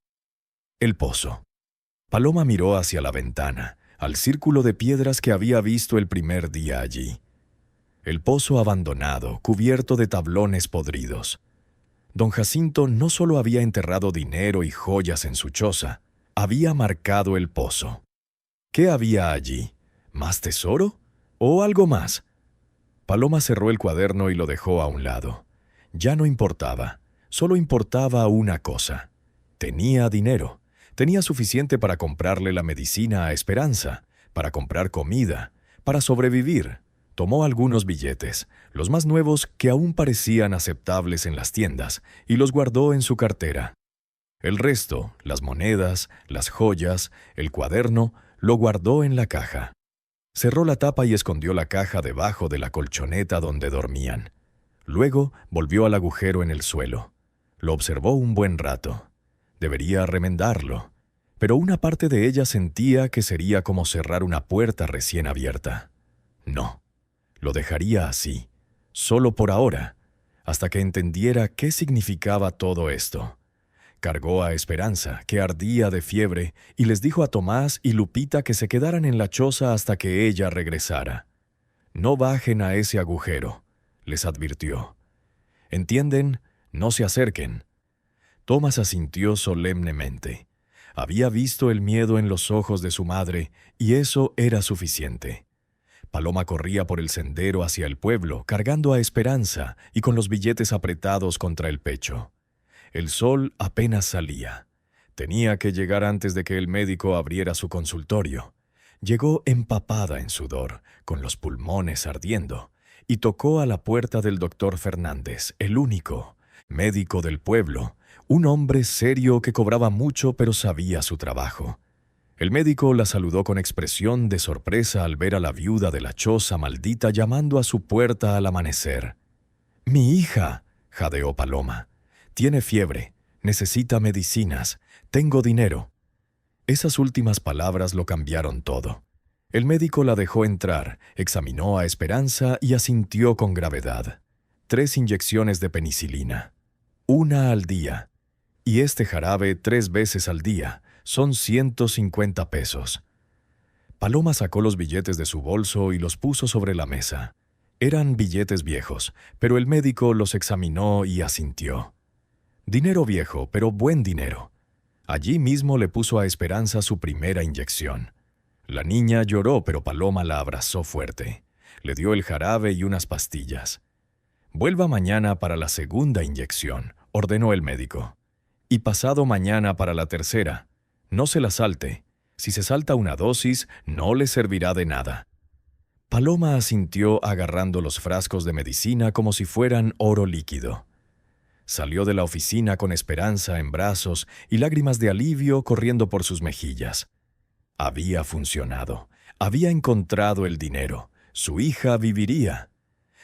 A: El pozo. Paloma miró hacia la ventana, al círculo de piedras que había visto el primer día allí. El pozo abandonado, cubierto de tablones podridos. Don Jacinto no solo había enterrado dinero y joyas en su choza, había marcado el pozo. ¿Qué había allí? ¿Más tesoro? ¿O algo más? Paloma cerró el cuaderno y lo dejó a un lado. Ya no importaba, solo importaba una cosa. Tenía dinero. Tenía suficiente para comprarle la medicina a Esperanza, para comprar comida, para sobrevivir. Tomó algunos billetes, los más nuevos que aún parecían aceptables en las tiendas, y los guardó en su cartera. El resto, las monedas, las joyas, el cuaderno, lo guardó en la caja. Cerró la tapa y escondió la caja debajo de la colchoneta donde dormían. Luego volvió al agujero en el suelo. Lo observó un buen rato. Debería remendarlo, pero una parte de ella sentía que sería como cerrar una puerta recién abierta. No, lo dejaría así, solo por ahora. hasta que entendiera qué significaba todo esto. Cargó a Esperanza, que ardía de fiebre, y les dijo a Tomás y Lupita que se quedaran en la choza hasta que ella regresara. «No bajen a ese agujero», les advirtió. «¿Entienden? No se acerquen». Tomás asintió solemnemente. Había visto el miedo en los ojos de su madre, y eso era suficiente. Paloma corría por el sendero hacia el pueblo, cargando a Esperanza y con los billetes apretados contra el pecho. El sol apenas salía. Tenía que llegar antes de que el médico abriera su consultorio. Llegó empapada en sudor, con los pulmones ardiendo, y tocó a la puerta del doctor Fernández, el único médico del pueblo, un hombre serio que cobraba mucho pero sabía su trabajo. El médico la saludó con expresión de sorpresa al ver a la viuda de la choza maldita llamando a su puerta al amanecer. «Mi hija», jadeó Paloma, «tiene fiebre, necesita medicinas, tengo dinero». Esas últimas palabras lo cambiaron todo. El médico la dejó entrar, examinó a Esperanza y asintió con gravedad. 3 inyecciones de penicilina. 1 al día. Y este jarabe 3 veces al día. Son 150 pesos. Paloma sacó los billetes de su bolso y los puso sobre la mesa. Eran billetes viejos, pero el médico los examinó y asintió. Dinero viejo, pero buen dinero. Allí mismo le puso a Esperanza su primera inyección. La niña lloró, pero Paloma la abrazó fuerte. Le dio el jarabe y unas pastillas. «Vuelva mañana para la segunda inyección», ordenó el médico. «Y pasado mañana para la tercera. No se la salte. Si se salta una dosis, no le servirá de nada». Paloma asintió agarrando los frascos de medicina como si fueran oro líquido. Salió de la oficina con Esperanza en brazos y lágrimas de alivio corriendo por sus mejillas. Había funcionado. Había encontrado el dinero. Su hija viviría.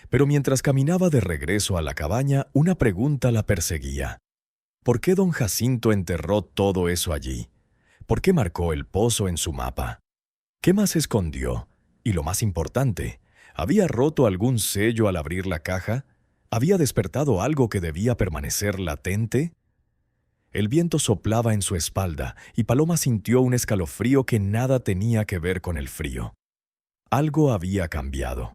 A: Pero mientras caminaba de regreso a la cabaña, una pregunta la perseguía. ¿Por qué don Jacinto enterró todo eso allí? ¿Por qué marcó el pozo en su mapa? ¿Qué más escondió? Y lo más importante, ¿había roto algún sello al abrir la caja? ¿Había despertado algo que debía permanecer latente? El viento soplaba en su espalda y Paloma sintió un escalofrío que nada tenía que ver con el frío. Algo había cambiado.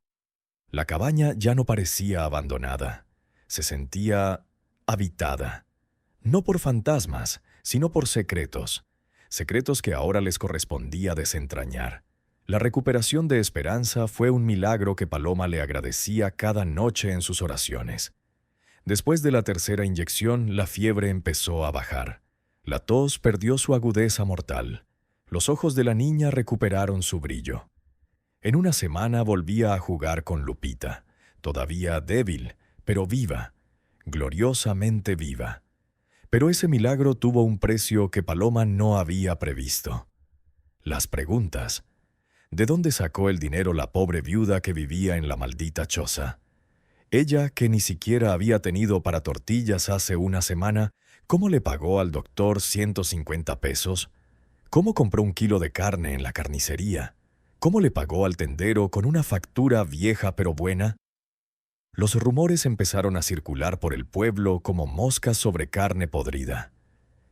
A: La cabaña ya no parecía abandonada. Se sentía habitada. No por fantasmas, sino por secretos. Secretos que ahora les correspondía desentrañar. La recuperación de Esperanza fue un milagro que Paloma le agradecía cada noche en sus oraciones. Después de la tercera inyección, la fiebre empezó a bajar. La tos perdió su agudeza mortal. Los ojos de la niña recuperaron su brillo. En una semana volvía a jugar con Lupita, todavía débil, pero viva, gloriosamente viva. Pero ese milagro tuvo un precio que Paloma no había previsto. Las preguntas. ¿De dónde sacó el dinero la pobre viuda que vivía en la maldita choza? Ella, que ni siquiera había tenido para tortillas hace una semana, ¿cómo le pagó al doctor 150 pesos? ¿Cómo compró 1 kilo de carne en la carnicería? ¿Cómo le pagó al tendero con una factura vieja pero buena? Los rumores empezaron a circular por el pueblo como moscas sobre carne podrida.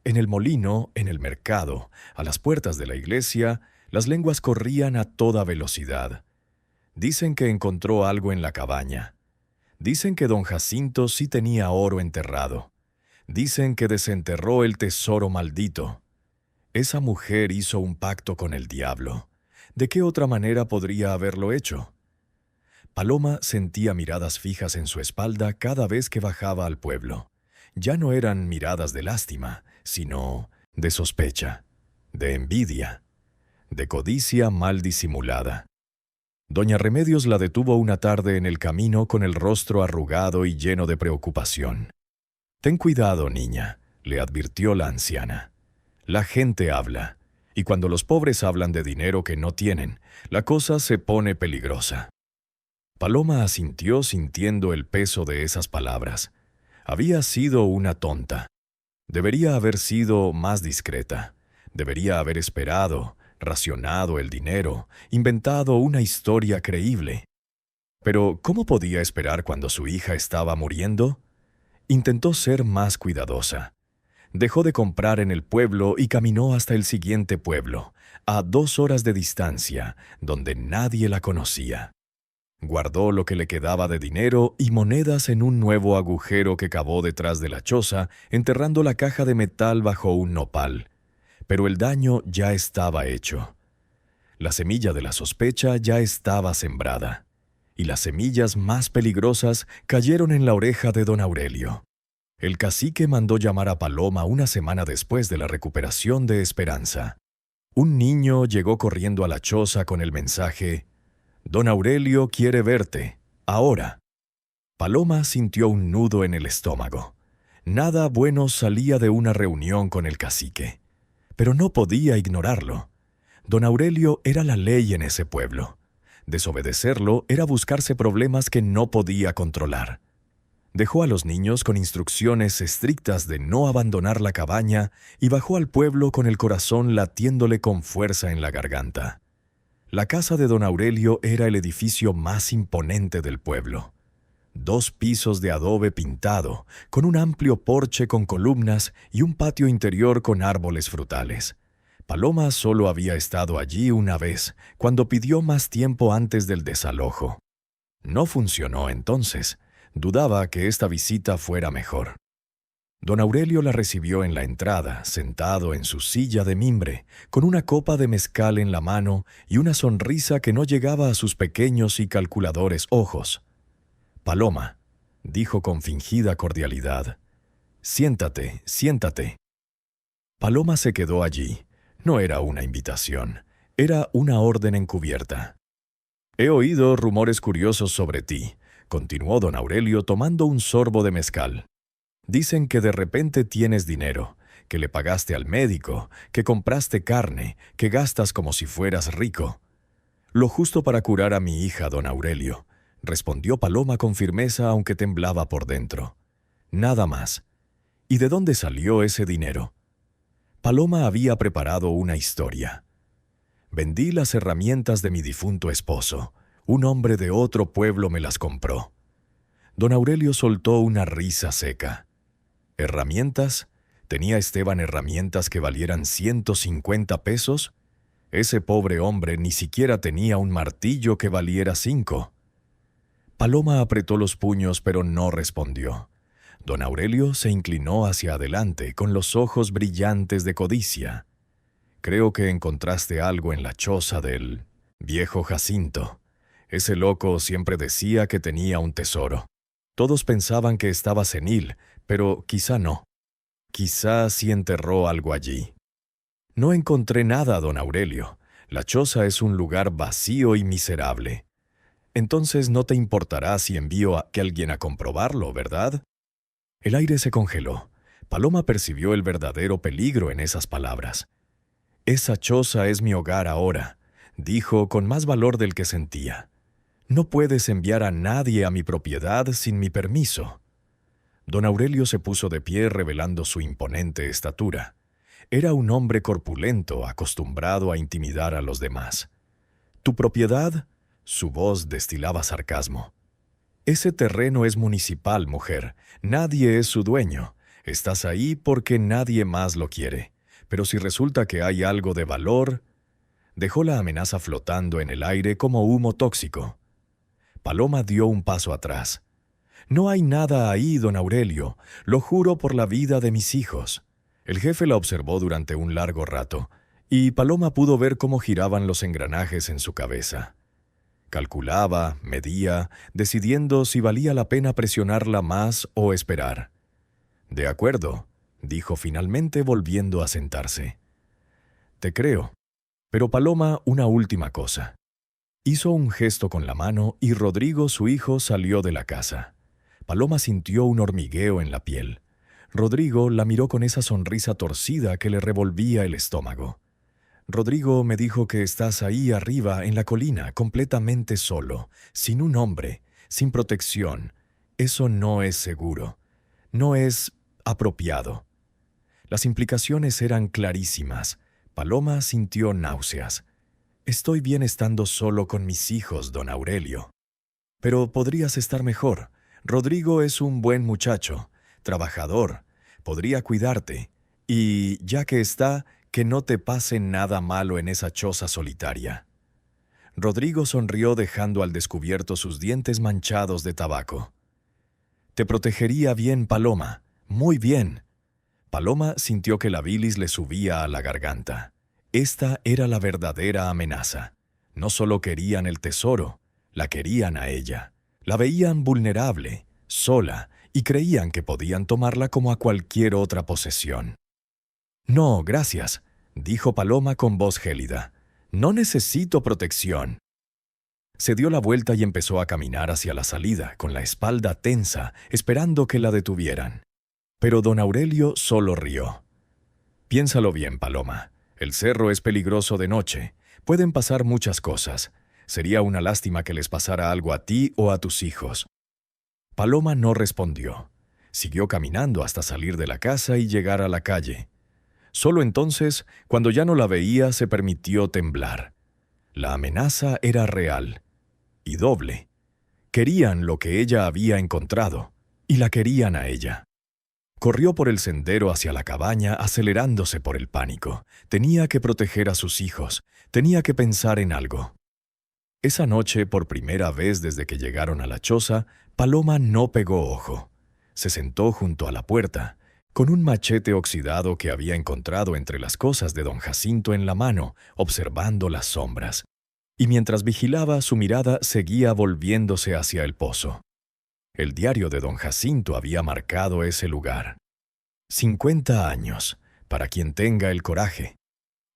A: En el molino, en el mercado, a las puertas de la iglesia, las lenguas corrían a toda velocidad. Dicen que encontró algo en la cabaña. Dicen que don Jacinto sí tenía oro enterrado. Dicen que desenterró el tesoro maldito. Esa mujer hizo un pacto con el diablo. ¿De qué otra manera podría haberlo hecho? Paloma sentía miradas fijas en su espalda cada vez que bajaba al pueblo. Ya no eran miradas de lástima, sino de sospecha, de envidia, de codicia mal disimulada. Doña Remedios la detuvo una tarde en el camino con el rostro arrugado y lleno de preocupación. «Ten cuidado, niña», le advirtió la anciana. «La gente habla, y cuando los pobres hablan de dinero que no tienen, la cosa se pone peligrosa». Paloma asintió sintiendo el peso de esas palabras. Había sido una tonta. Debería haber sido más discreta. Debería haber esperado, racionado el dinero, inventado una historia creíble. Pero, ¿cómo podía esperar cuando su hija estaba muriendo? Intentó ser más cuidadosa. Dejó de comprar en el pueblo y caminó hasta el siguiente pueblo, a 2 horas de distancia, donde nadie la conocía. Guardó lo que le quedaba de dinero y monedas en un nuevo agujero que cavó detrás de la choza, enterrando la caja de metal bajo un nopal. Pero el daño ya estaba hecho. La semilla de la sospecha ya estaba sembrada, y las semillas más peligrosas cayeron en la oreja de don Aurelio. El cacique mandó llamar a Paloma una semana después de la recuperación de Esperanza. Un niño llegó corriendo a la choza con el mensaje: «Don Aurelio quiere verte, ahora». Paloma sintió un nudo en el estómago. Nada bueno salía de una reunión con el cacique, pero no podía ignorarlo. Don Aurelio era la ley en ese pueblo. Desobedecerlo era buscarse problemas que no podía controlar. Dejó a los niños con instrucciones estrictas de no abandonar la cabaña y bajó al pueblo con el corazón latiéndole con fuerza en la garganta. La casa de don Aurelio era el edificio más imponente del pueblo. 2 pisos de adobe pintado, con un amplio porche con columnas y un patio interior con árboles frutales. Paloma solo había estado allí una vez, cuando pidió más tiempo antes del desalojo. No funcionó entonces. Dudaba que esta visita fuera mejor. Don Aurelio la recibió en la entrada, sentado en su silla de mimbre, con una copa de mezcal en la mano y una sonrisa que no llegaba a sus pequeños y calculadores ojos. «Paloma», dijo con fingida cordialidad, «siéntate, siéntate». Paloma se quedó allí. No era una invitación, era una orden encubierta. «He oído rumores curiosos sobre ti», continuó don Aurelio tomando un sorbo de mezcal. «Dicen que de repente tienes dinero, que le pagaste al médico, que compraste carne, que gastas como si fueras rico». «Lo justo para curar a mi hija, don Aurelio», respondió Paloma con firmeza aunque temblaba por dentro. «Nada más». «¿Y de dónde salió ese dinero?» Paloma había preparado una historia. «Vendí las herramientas de mi difunto esposo. Un hombre de otro pueblo me las compró». Don Aurelio soltó una risa seca. «¿Herramientas? ¿Tenía Esteban herramientas que valieran 150 pesos? Ese pobre hombre ni siquiera tenía un martillo que valiera 5». Paloma apretó los puños pero no respondió. Don Aurelio se inclinó hacia adelante con los ojos brillantes de codicia. «Creo que encontraste algo en la choza del viejo Jacinto. Ese loco siempre decía que tenía un tesoro. Todos pensaban que estaba senil, pero quizá no. Quizá sí enterró algo allí». «No encontré nada, don Aurelio. La choza es un lugar vacío y miserable». «Entonces no te importará si envío a alguien a comprobarlo, ¿verdad?» El aire se congeló. Paloma percibió el verdadero peligro en esas palabras. «Esa choza es mi hogar ahora», dijo con más valor del que sentía. «No puedes enviar a nadie a mi propiedad sin mi permiso». Don Aurelio se puso de pie revelando su imponente estatura. Era un hombre corpulento, acostumbrado a intimidar a los demás. «¿Tu propiedad?» Su voz destilaba sarcasmo. «Ese terreno es municipal, mujer. Nadie es su dueño. Estás ahí porque nadie más lo quiere. Pero si resulta que hay algo de valor...» Dejó la amenaza flotando en el aire como humo tóxico. Paloma dio un paso atrás. «No hay nada ahí, don Aurelio. Lo juro por la vida de mis hijos». El jefe la observó durante un largo rato, y Paloma pudo ver cómo giraban los engranajes en su cabeza. Calculaba, medía, decidiendo si valía la pena presionarla más o esperar. «De acuerdo», dijo finalmente volviendo a sentarse. «Te creo. Pero Paloma, una última cosa». Hizo un gesto con la mano y Rodrigo, su hijo, salió de la casa. Paloma sintió un hormigueo en la piel. Rodrigo la miró con esa sonrisa torcida que le revolvía el estómago. «Rodrigo me dijo que estás ahí arriba en la colina, completamente solo, sin un hombre, sin protección. Eso no es seguro. No es apropiado». Las implicaciones eran clarísimas. Paloma sintió náuseas. «Estoy bien estando solo con mis hijos, don Aurelio». «Pero podrías estar mejor. Rodrigo es un buen muchacho. trabajador, podría cuidarte, y, ya que está, que no te pase nada malo en esa choza solitaria». Rodrigo sonrió dejando al descubierto sus dientes manchados de tabaco. «Te protegería bien, Paloma, muy bien». Paloma sintió que la bilis le subía a la garganta. Esta era la verdadera amenaza. No solo querían el tesoro, la querían a ella. La veían vulnerable, sola, y creían que podían tomarla como a cualquier otra posesión. «No, gracias», dijo Paloma con voz gélida. «No necesito protección». Se dio la vuelta y empezó a caminar hacia la salida, con la espalda tensa, esperando que la detuvieran. Pero don Aurelio solo rió. «Piénsalo bien, Paloma. El cerro es peligroso de noche. Pueden pasar muchas cosas. Sería una lástima que les pasara algo a ti o a tus hijos». Paloma no respondió. Siguió caminando hasta salir de la casa y llegar a la calle. Solo entonces, cuando ya no la veía, se permitió temblar. La amenaza era real y doble. Querían lo que ella había encontrado, y la querían a ella. Corrió por el sendero hacia la cabaña, acelerándose por el pánico. Tenía que proteger a sus hijos, tenía que pensar en algo. Esa noche, por primera vez desde que llegaron a la choza, Paloma no pegó ojo. Se sentó junto a la puerta, con un machete oxidado que había encontrado entre las cosas de don Jacinto en la mano, observando las sombras. Y mientras vigilaba, su mirada seguía volviéndose hacia el pozo. El diario de don Jacinto había marcado ese lugar. 50 años, para quien tenga el coraje.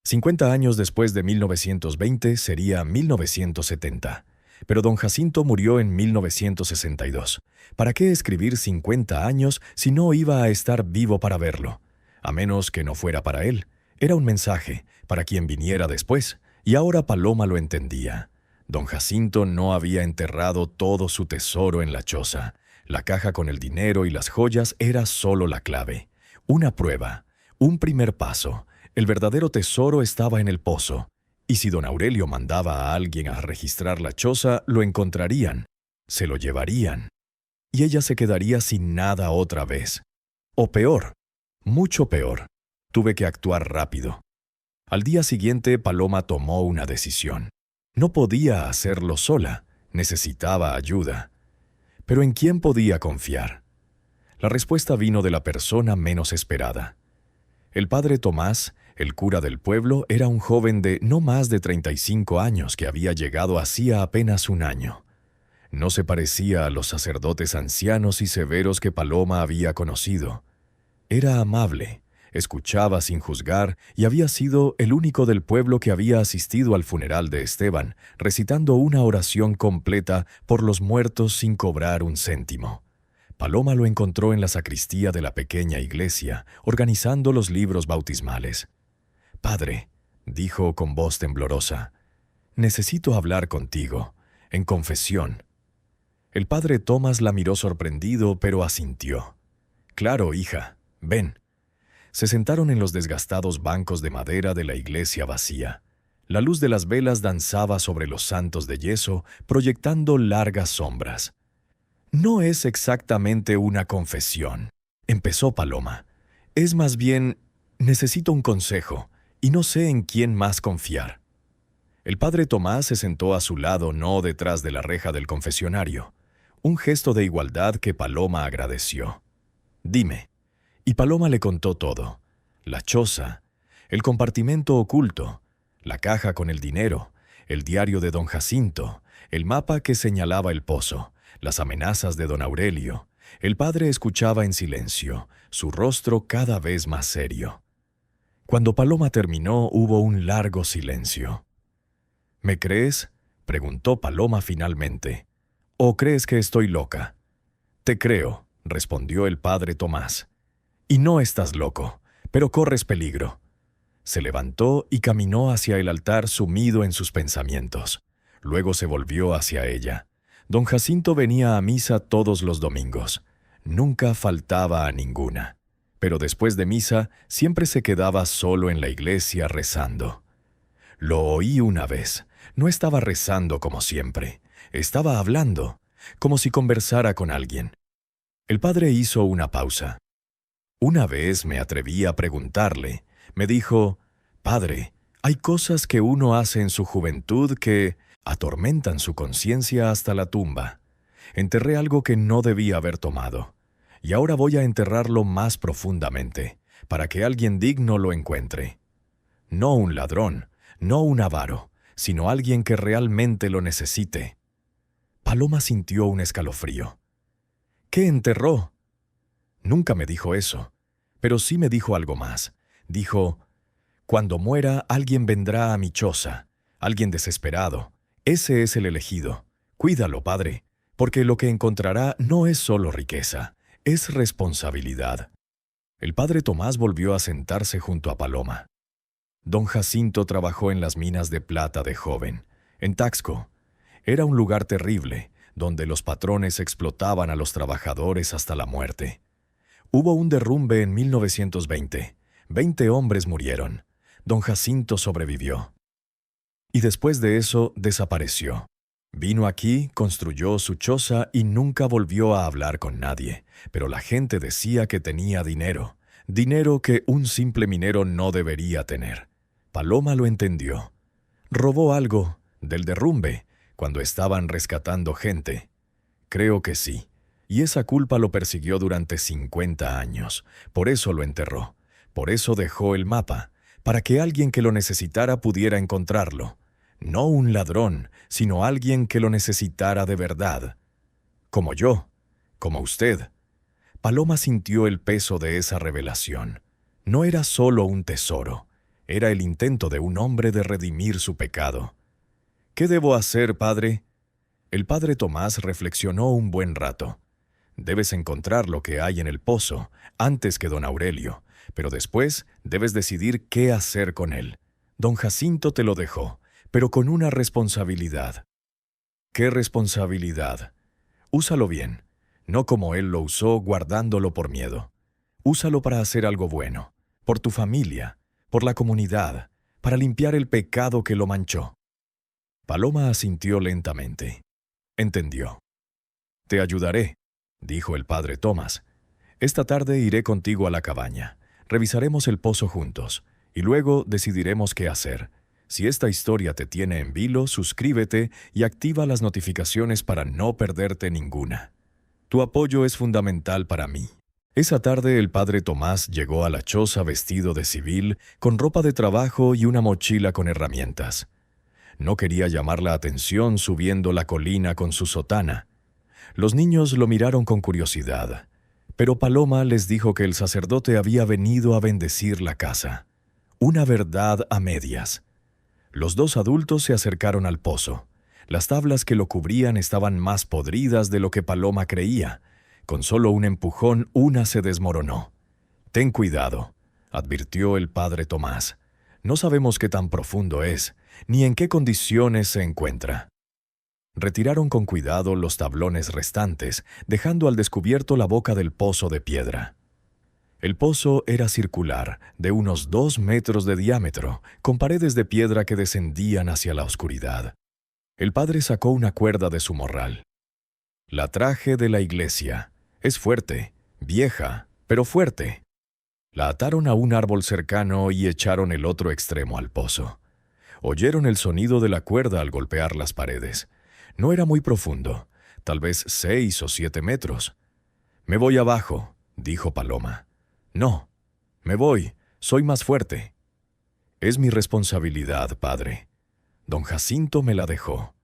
A: 50 años después de 1920 sería 1970. Pero don Jacinto murió en 1962. ¿Para qué escribir 50 años si no iba a estar vivo para verlo? A menos que no fuera para él. Era un mensaje, para quien viniera después. Y ahora Paloma lo entendía. Don Jacinto no había enterrado todo su tesoro en la choza. La caja con el dinero y las joyas era solo la clave. Una prueba, un primer paso. El verdadero tesoro estaba en el pozo. Y si don Aurelio mandaba a alguien a registrar la choza, lo encontrarían. Se lo llevarían. Y ella se quedaría sin nada otra vez. O peor, mucho peor. Tuve que actuar rápido. Al día siguiente, Paloma tomó una decisión. No podía hacerlo sola, necesitaba ayuda. ¿Pero en quién podía confiar? La respuesta vino de la persona menos esperada. El padre Tomás, el cura del pueblo, era un joven de no más de 35 años que había llegado hacía apenas un año. No se parecía a los sacerdotes ancianos y severos que Paloma había conocido. Era amable, escuchaba sin juzgar y había sido el único del pueblo que había asistido al funeral de Esteban, recitando una oración completa por los muertos sin cobrar un céntimo. Paloma lo encontró en la sacristía de la pequeña iglesia, organizando los libros bautismales. «Padre», dijo con voz temblorosa, «necesito hablar contigo, en confesión». El padre Tomás la miró sorprendido, pero asintió. «Claro, hija, ven». Se sentaron en los desgastados bancos de madera de la iglesia vacía. La luz de las velas danzaba sobre los santos de yeso, proyectando largas sombras. «No es exactamente una confesión», empezó Paloma. «Es más bien, necesito un consejo, y no sé en quién más confiar». El padre Tomás se sentó a su lado, no detrás de la reja del confesionario. Un gesto de igualdad que Paloma agradeció. «Dime». Y Paloma le contó todo. La choza, el compartimento oculto, la caja con el dinero, el diario de don Jacinto, el mapa que señalaba el pozo, las amenazas de don Aurelio. El padre escuchaba en silencio, su rostro cada vez más serio. Cuando Paloma terminó, hubo un largo silencio. «¿Me crees?», preguntó Paloma finalmente. «¿O crees que estoy loca?». «Te creo», respondió el padre Tomás. «Y no estás loco, pero corres peligro». Se levantó y caminó hacia el altar sumido en sus pensamientos. Luego se volvió hacia ella. Don Jacinto venía a misa todos los domingos. Nunca faltaba a ninguna. Pero después de misa siempre se quedaba solo en la iglesia rezando. Lo oí una vez. No estaba rezando como siempre. Estaba hablando, como si conversara con alguien. El padre hizo una pausa. Una vez me atreví a preguntarle. Me dijo, «Padre, hay cosas que uno hace en su juventud que atormentan su conciencia hasta la tumba. Enterré algo que no debía haber tomado, y ahora voy a enterrarlo más profundamente, para que alguien digno lo encuentre. No un ladrón, no un avaro, sino alguien que realmente lo necesite». Paloma sintió un escalofrío. «¿Qué enterró?» Nunca me dijo eso, pero sí me dijo algo más. Dijo, «Cuando muera, alguien vendrá a mi choza, alguien desesperado. Ese es el elegido. Cuídalo, padre, porque lo que encontrará no es solo riqueza, es responsabilidad». El padre Tomás volvió a sentarse junto a Paloma. Don Jacinto trabajó en las minas de plata de joven, en Taxco. Era un lugar terrible, donde los patrones explotaban a los trabajadores hasta la muerte. Hubo un derrumbe en 1920. 20 hombres murieron. Don Jacinto sobrevivió. Y después de eso desapareció. Vino aquí, construyó su choza y nunca volvió a hablar con nadie. Pero la gente decía que tenía dinero. Dinero que un simple minero no debería tener. Paloma lo entendió. ¿Robó algo del derrumbe cuando estaban rescatando gente? Creo que sí. Y esa culpa lo persiguió durante 50 años. Por eso lo enterró. Por eso dejó el mapa, para que alguien que lo necesitara pudiera encontrarlo. No un ladrón, sino alguien que lo necesitara de verdad. Como yo, como usted. Paloma sintió el peso de esa revelación. No era solo un tesoro, era el intento de un hombre de redimir su pecado. ¿Qué debo hacer, padre? El padre Tomás reflexionó un buen rato. Debes encontrar lo que hay en el pozo, antes que don Aurelio, pero después debes decidir qué hacer con él. Don Jacinto te lo dejó, pero con una responsabilidad. ¿Qué responsabilidad? Úsalo bien, no como él lo usó guardándolo por miedo. Úsalo para hacer algo bueno, por tu familia, por la comunidad, para limpiar el pecado que lo manchó. Paloma asintió lentamente. Entendió. «Te ayudaré», dijo el padre Tomás. «Esta tarde iré contigo a la cabaña. Revisaremos el pozo juntos, y luego decidiremos qué hacer. Si esta historia te tiene en vilo, suscríbete y activa las notificaciones para no perderte ninguna. Tu apoyo es fundamental para mí». Esa tarde el padre Tomás llegó a la choza vestido de civil, con ropa de trabajo y una mochila con herramientas. No quería llamar la atención subiendo la colina con su sotana. Los niños lo miraron con curiosidad, pero Paloma les dijo que el sacerdote había venido a bendecir la casa. Una verdad a medias. Los dos adultos se acercaron al pozo. Las tablas que lo cubrían estaban más podridas de lo que Paloma creía. Con solo un empujón, una se desmoronó. «Ten cuidado», advirtió el padre Tomás. «No sabemos qué tan profundo es, ni en qué condiciones se encuentra». Retiraron con cuidado los tablones restantes, dejando al descubierto la boca del pozo de piedra. El pozo era circular, de unos 2 metros de diámetro, con paredes de piedra que descendían hacia la oscuridad. El padre sacó una cuerda de su morral. «La traje de la iglesia. Es fuerte, vieja, pero fuerte». La ataron a un árbol cercano y echaron el otro extremo al pozo. Oyeron el sonido de la cuerda al golpear las paredes. No era muy profundo, tal vez 6 o 7 metros. «Me voy abajo», dijo Paloma. «No, me voy, soy más fuerte». «Es mi responsabilidad, padre. Don Jacinto me la dejó».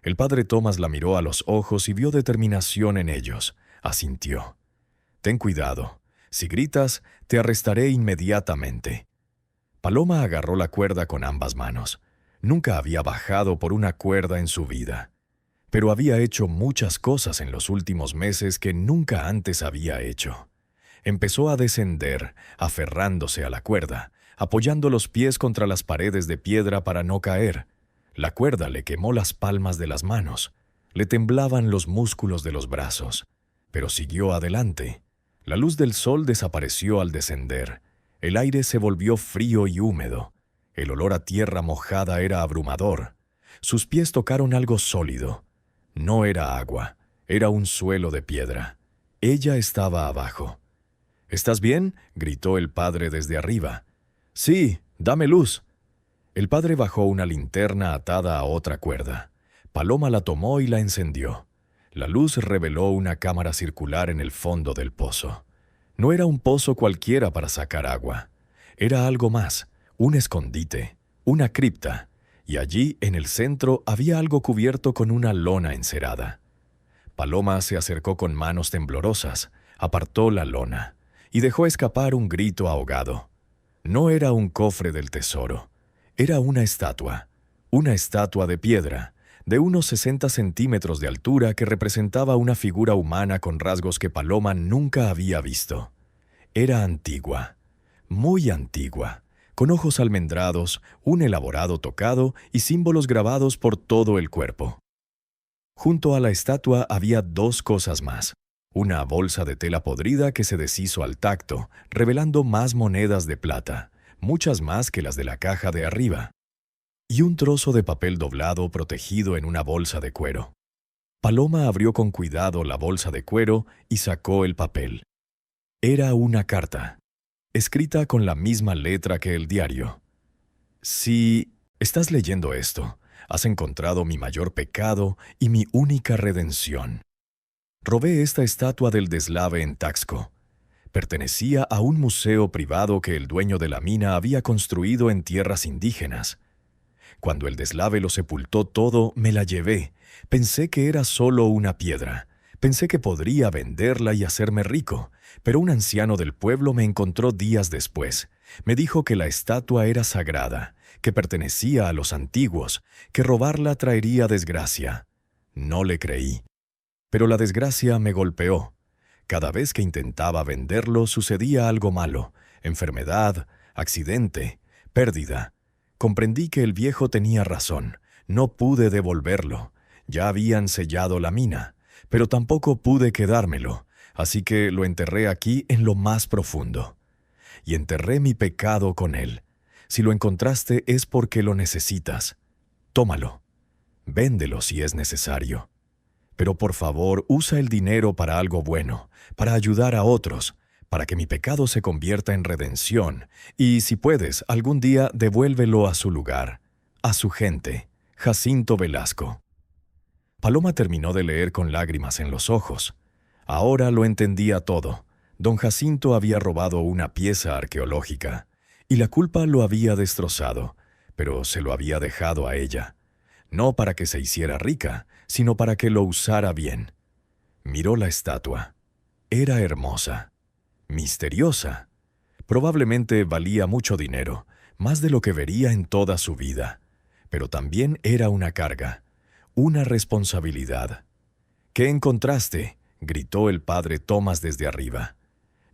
A: El padre Tomás la miró a los ojos y vio determinación en ellos. Asintió. «Ten cuidado. Si gritas, te arrestaré inmediatamente». Paloma agarró la cuerda con ambas manos. Nunca había bajado por una cuerda en su vida. Pero había hecho muchas cosas en los últimos meses que nunca antes había hecho. Empezó a descender, aferrándose a la cuerda, apoyando los pies contra las paredes de piedra para no caer. La cuerda le quemó las palmas de las manos. Le temblaban los músculos de los brazos. Pero siguió adelante. La luz del sol desapareció al descender. El aire se volvió frío y húmedo. El olor a tierra mojada era abrumador. Sus pies tocaron algo sólido. No era agua, era un suelo de piedra. Ella estaba abajo. «¿Estás bien?», gritó el padre desde arriba. «Sí, dame luz». El padre bajó una linterna atada a otra cuerda. Paloma la tomó y la encendió. La luz reveló una cámara circular en el fondo del pozo. No era un pozo cualquiera para sacar agua. Era algo más, un escondite, una cripta, y allí, en el centro, había algo cubierto con una lona encerada. Paloma se acercó con manos temblorosas, apartó la lona, y dejó escapar un grito ahogado. No era un cofre del tesoro, era una estatua de piedra, de unos 60 centímetros de altura que representaba una figura humana con rasgos que Paloma nunca había visto. Era antigua, muy antigua, con ojos almendrados, un elaborado tocado y símbolos grabados por todo el cuerpo. Junto a la estatua había dos cosas más. Una bolsa de tela podrida que se deshizo al tacto, revelando más monedas de plata, muchas más que las de la caja de arriba, y un trozo de papel doblado protegido en una bolsa de cuero. Paloma abrió con cuidado la bolsa de cuero y sacó el papel. Era una carta, escrita con la misma letra que el diario. «Si estás leyendo esto, has encontrado mi mayor pecado y mi única redención. Robé esta estatua del deslave en Taxco. Pertenecía a un museo privado que el dueño de la mina había construido en tierras indígenas. Cuando el deslave lo sepultó todo, me la llevé. Pensé que era solo una piedra. Pensé que podría venderla y hacerme rico, pero un anciano del pueblo me encontró días después. Me dijo que la estatua era sagrada, que pertenecía a los antiguos, que robarla traería desgracia. No le creí. Pero la desgracia me golpeó. Cada vez que intentaba venderlo sucedía algo malo: enfermedad, accidente, pérdida. Comprendí que el viejo tenía razón. No pude devolverlo. Ya habían sellado la mina, pero tampoco pude quedármelo, así que lo enterré aquí en lo más profundo. Y enterré mi pecado con él. Si lo encontraste es porque lo necesitas. Tómalo. Véndelo si es necesario. Pero por favor, usa el dinero para algo bueno, para ayudar a otros, para que mi pecado se convierta en redención, y si puedes, algún día devuélvelo a su lugar, a su gente. Jacinto Velasco». Paloma terminó de leer con lágrimas en los ojos. Ahora lo entendía todo. Don Jacinto había robado una pieza arqueológica, y la culpa lo había destrozado, pero se lo había dejado a ella. No para que se hiciera rica, sino para que lo usara bien. Miró la estatua. Era hermosa, misteriosa. Probablemente valía mucho dinero, más de lo que vería en toda su vida. Pero también era una carga, una responsabilidad. «¿Qué encontraste?», gritó el padre Tomás desde arriba.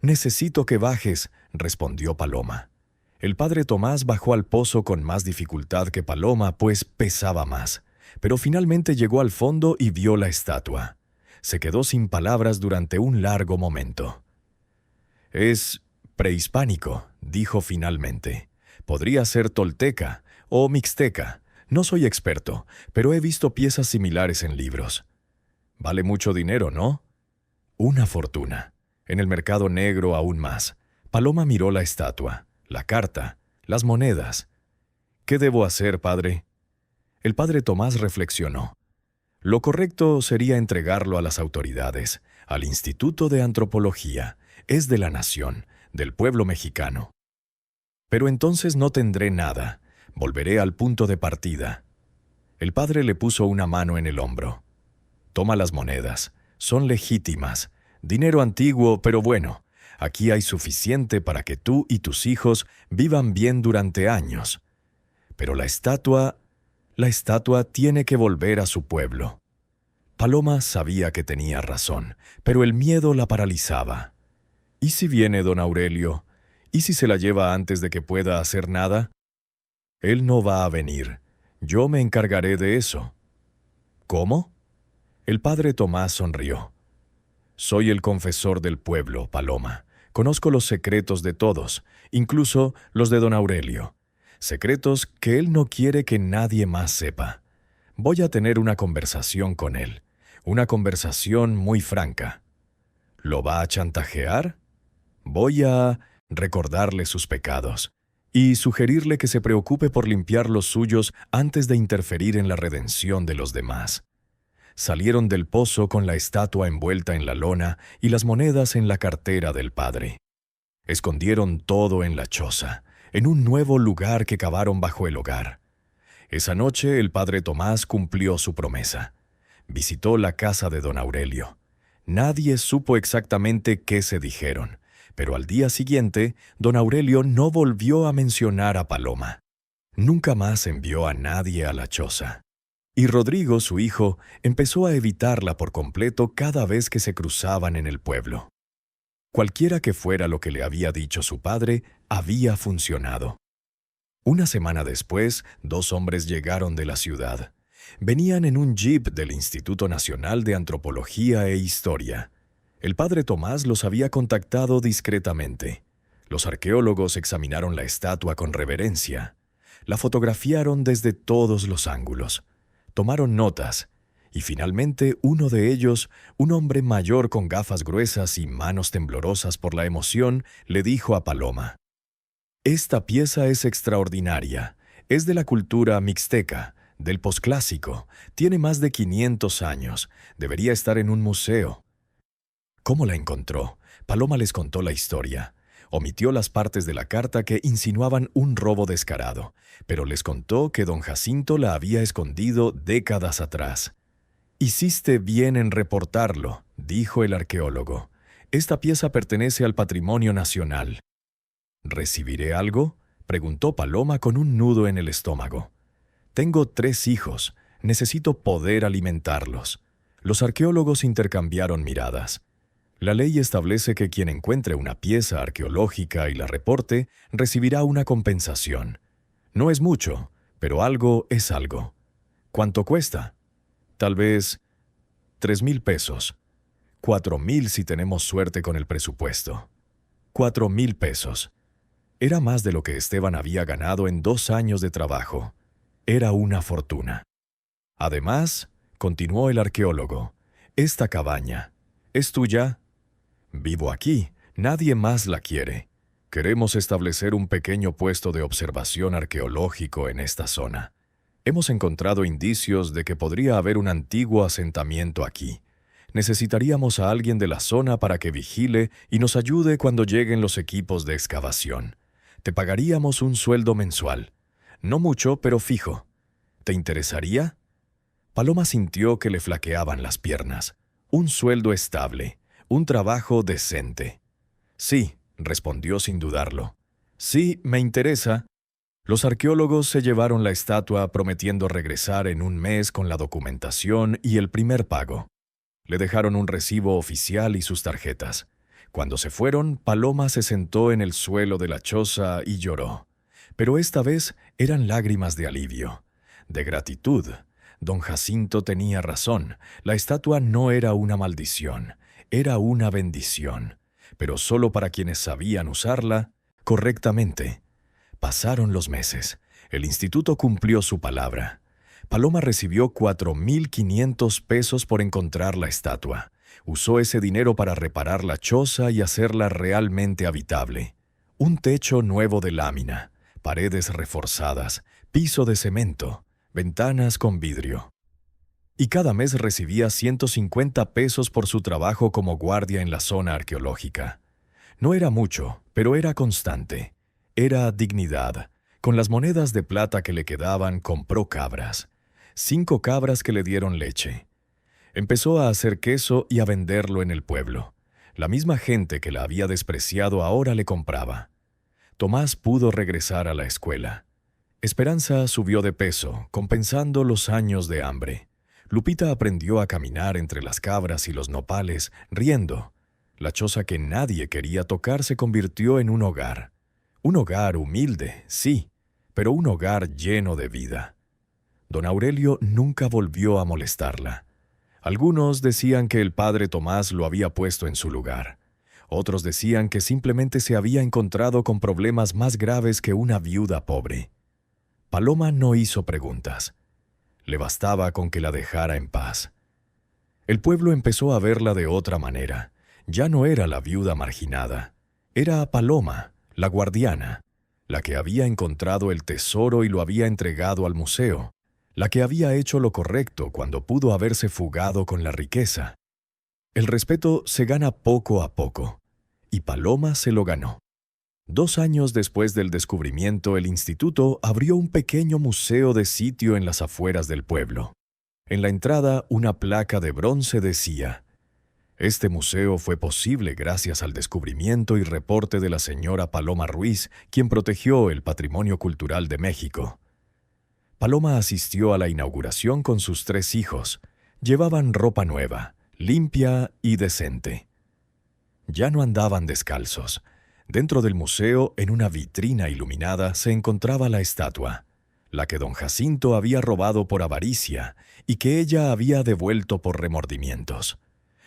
A: «Necesito que bajes», respondió Paloma. El padre Tomás bajó al pozo con más dificultad que Paloma, pues pesaba más. Pero finalmente llegó al fondo y vio la estatua. Se quedó sin palabras durante un largo momento. «Es prehispánico», dijo finalmente. «Podría ser tolteca o mixteca. No soy experto, pero he visto piezas similares en libros. Vale mucho dinero, ¿no?». «Una fortuna. En el mercado negro aún más». Paloma miró la estatua, la carta, las monedas. «¿Qué debo hacer, padre?». El padre Tomás reflexionó. Lo correcto sería entregarlo a las autoridades, al Instituto de Antropología. Es de la nación, del pueblo mexicano. «Pero entonces no tendré nada. Volveré al punto de partida». El padre le puso una mano en el hombro. «Toma las monedas. Son legítimas. Dinero antiguo, pero bueno. Aquí hay suficiente para que tú y tus hijos vivan bien durante años. Pero la estatua tiene que volver a su pueblo». Paloma sabía que tenía razón, pero el miedo la paralizaba. ¿Y si viene don Aurelio? ¿Y si se la lleva antes de que pueda hacer nada? «Él no va a venir. Yo me encargaré de eso». «¿Cómo?». El padre Tomás sonrió. «Soy el confesor del pueblo, Paloma. Conozco los secretos de todos, incluso los de don Aurelio. Secretos que él no quiere que nadie más sepa. Voy a tener una conversación con él, una conversación muy franca». ¿Lo va a chantajear? Voy a recordarle sus pecados y sugerirle que se preocupe por limpiar los suyos antes de interferir en la redención de los demás. Salieron del pozo con la estatua envuelta en la lona y las monedas en la cartera del padre. Escondieron todo en la choza, en un nuevo lugar que cavaron bajo el hogar. Esa noche el padre Tomás cumplió su promesa. Visitó la casa de don Aurelio. Nadie supo exactamente qué se dijeron, pero al día siguiente, don Aurelio no volvió a mencionar a Paloma. Nunca más envió a nadie a la choza. Y Rodrigo, su hijo, empezó a evitarla por completo cada vez que se cruzaban en el pueblo. Cualquiera que fuera lo que le había dicho su padre, había funcionado. Una semana después, 2 hombres llegaron de la ciudad. Venían en un jeep del Instituto Nacional de Antropología e Historia. El padre Tomás los había contactado discretamente. Los arqueólogos examinaron la estatua con reverencia. La fotografiaron desde todos los ángulos. Tomaron notas, y finalmente uno de ellos, un hombre mayor con gafas gruesas y manos temblorosas por la emoción, le dijo a Paloma: «Esta pieza es extraordinaria. Es de la cultura mixteca, del posclásico. Tiene más de 500 años. Debería estar en un museo». ¿Cómo la encontró? Paloma les contó la historia. Omitió las partes de la carta que insinuaban un robo descarado, pero les contó que don Jacinto la había escondido décadas atrás. «Hiciste bien en reportarlo», dijo el arqueólogo. «Esta pieza pertenece al patrimonio nacional». «¿Recibiré algo?», preguntó Paloma con un nudo en el estómago. «Tengo 3 hijos. Necesito poder alimentarlos». Los arqueólogos intercambiaron miradas. La ley establece que quien encuentre una pieza arqueológica y la reporte recibirá una compensación. No es mucho, pero algo es algo. ¿Cuánto cuesta? Tal vez 3,000 pesos. 4,000 si tenemos suerte con el presupuesto. 4,000 pesos. Era más de lo que Esteban había ganado en 2 años de trabajo. Era una fortuna. Además, continuó el arqueólogo, esta cabaña, ¿es tuya? Vivo aquí, nadie más la quiere. Queremos establecer un pequeño puesto de observación arqueológico en esta zona. Hemos encontrado indicios de que podría haber un antiguo asentamiento aquí. Necesitaríamos a alguien de la zona para que vigile y nos ayude cuando lleguen los equipos de excavación. Te pagaríamos un sueldo mensual. No mucho, pero fijo. ¿Te interesaría? Paloma sintió que le flaqueaban las piernas. Un sueldo estable, un trabajo decente. Sí, respondió sin dudarlo. Sí, me interesa. Los arqueólogos se llevaron la estatua prometiendo regresar en un mes con la documentación y el primer pago. Le dejaron un recibo oficial y sus tarjetas. Cuando se fueron, Paloma se sentó en el suelo de la choza y lloró. Pero esta vez eran lágrimas de alivio, de gratitud. Don Jacinto tenía razón. La estatua no era una maldición, era una bendición, pero solo para quienes sabían usarla correctamente. Pasaron los meses. El instituto cumplió su palabra. Paloma recibió 4,500 pesos por encontrar la estatua. Usó ese dinero para reparar la choza y hacerla realmente habitable. Un techo nuevo de lámina, paredes reforzadas, piso de cemento, ventanas con vidrio. Y cada mes recibía 150 pesos por su trabajo como guardia en la zona arqueológica. No era mucho, pero era constante. Era dignidad. Con las monedas de plata que le quedaban, compró cabras. 5 cabras que le dieron leche. Empezó a hacer queso y a venderlo en el pueblo. La misma gente que la había despreciado ahora le compraba. Tomás pudo regresar a la escuela. Esperanza subió de peso, compensando los años de hambre. Lupita aprendió a caminar entre las cabras y los nopales, riendo. La choza que nadie quería tocar se convirtió en un hogar. Un hogar humilde, sí, pero un hogar lleno de vida. Don Aurelio nunca volvió a molestarla. Algunos decían que el padre Tomás lo había puesto en su lugar. Otros decían que simplemente se había encontrado con problemas más graves que una viuda pobre. Paloma no hizo preguntas. Le bastaba con que la dejara en paz. El pueblo empezó a verla de otra manera. Ya no era la viuda marginada, era Paloma, la guardiana, la que había encontrado el tesoro y lo había entregado al museo, la que había hecho lo correcto cuando pudo haberse fugado con la riqueza. El respeto se gana poco a poco, y Paloma se lo ganó. 2 años después del descubrimiento, el instituto abrió un pequeño museo de sitio en las afueras del pueblo. En la entrada, una placa de bronce decía: «Este museo fue posible gracias al descubrimiento y reporte de la señora Paloma Ruiz, quien protegió el patrimonio cultural de México». Paloma asistió a la inauguración con sus 3 hijos. Llevaban ropa nueva, limpia y decente. Ya no andaban descalzos. Dentro del museo, en una vitrina iluminada, se encontraba la estatua, la que don Jacinto había robado por avaricia y que ella había devuelto por remordimientos.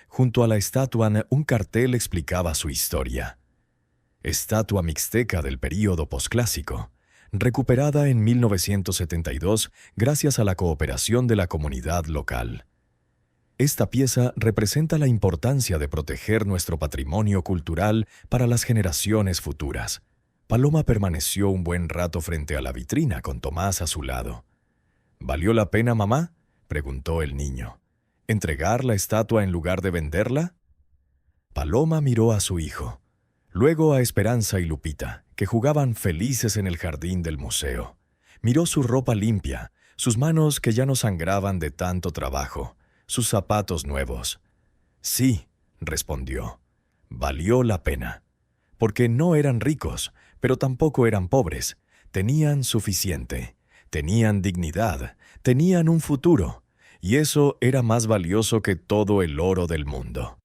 A: Junto a la estatua, un cartel explicaba su historia. Estatua mixteca del período posclásico, recuperada en 1972 gracias a la cooperación de la comunidad local. Esta pieza representa la importancia de proteger nuestro patrimonio cultural para las generaciones futuras. Paloma permaneció un buen rato frente a la vitrina con Tomás a su lado. «¿Valió la pena, mamá?», preguntó el niño. «¿Entregar la estatua en lugar de venderla?». Paloma miró a su hijo, luego a Esperanza y Lupita, que jugaban felices en el jardín del museo. Miró su ropa limpia, sus manos que ya no sangraban de tanto trabajo, sus zapatos nuevos. «Sí», respondió, «valió la pena». Porque no eran ricos, pero tampoco eran pobres. Tenían suficiente, tenían dignidad, tenían un futuro, y eso era más valioso que todo el oro del mundo.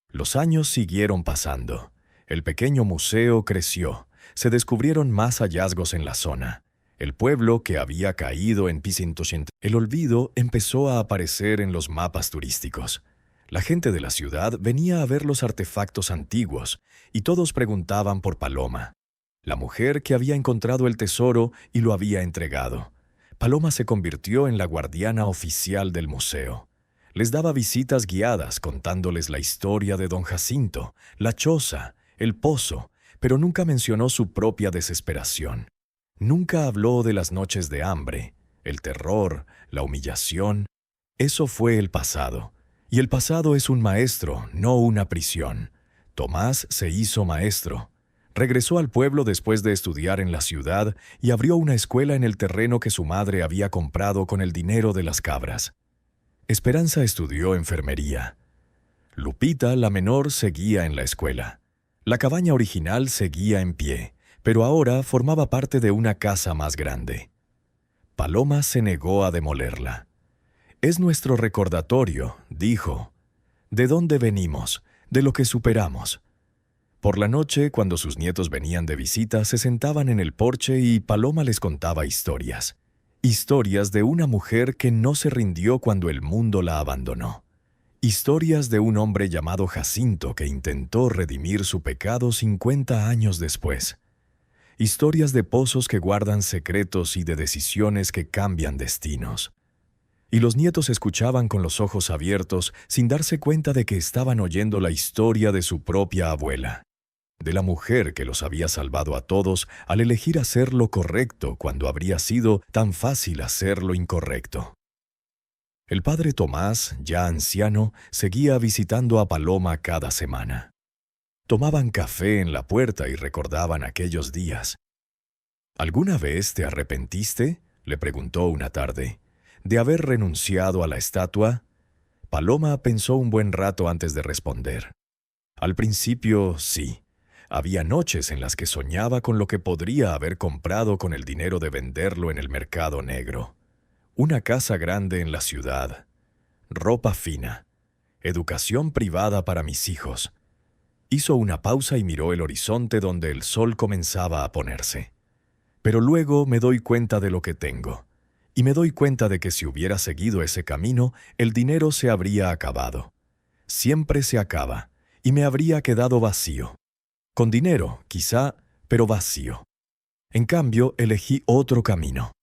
A: Los años siguieron pasando. El pequeño museo creció. Se descubrieron más hallazgos en la zona. El pueblo, que había caído en el olvido, empezó a aparecer en los mapas turísticos. La gente de la ciudad venía a ver los artefactos antiguos, y todos preguntaban por Paloma, la mujer que había encontrado el tesoro y lo había entregado. Paloma se convirtió en la guardiana oficial del museo. Les daba visitas guiadas contándoles la historia de don Jacinto, la choza, el pozo, pero nunca mencionó su propia desesperación. Nunca habló de las noches de hambre, el terror, la humillación. Eso fue el pasado. Y el pasado es un maestro, no una prisión. Tomás se hizo maestro. Regresó al pueblo después de estudiar en la ciudad y abrió una escuela en el terreno que su madre había comprado con el dinero de las cabras. Esperanza estudió enfermería. Lupita, la menor, seguía en la escuela. La cabaña original seguía en pie, pero ahora formaba parte de una casa más grande. Paloma se negó a demolerla. «Es nuestro recordatorio», dijo. «¿De dónde venimos? De lo que superamos». Por la noche, cuando sus nietos venían de visita, se sentaban en el porche y Paloma les contaba historias. Historias de una mujer que no se rindió cuando el mundo la abandonó. Historias de un hombre llamado Jacinto que intentó redimir su pecado 50 años después. Historias de pozos que guardan secretos y de decisiones que cambian destinos. Y los nietos escuchaban con los ojos abiertos sin darse cuenta de que estaban oyendo la historia de su propia abuela, de la mujer que los había salvado a todos al elegir hacer lo correcto cuando habría sido tan fácil hacer lo incorrecto. El padre Tomás, ya anciano, seguía visitando a Paloma cada semana. Tomaban café en la puerta y recordaban aquellos días. «¿Alguna vez te arrepentiste?», le preguntó una tarde, «de haber renunciado a la estatua?» Paloma pensó un buen rato antes de responder. Al principio, sí. Había noches en las que soñaba con lo que podría haber comprado con el dinero de venderlo en el mercado negro. Una casa grande en la ciudad, ropa fina, educación privada para mis hijos. Hizo una pausa y miró el horizonte donde el sol comenzaba a ponerse. «Pero luego me doy cuenta de lo que tengo. Y me doy cuenta de que si hubiera seguido ese camino, el dinero se habría acabado. Siempre se acaba, y me habría quedado vacío. Con dinero, quizá, pero vacío. En cambio, elegí otro camino.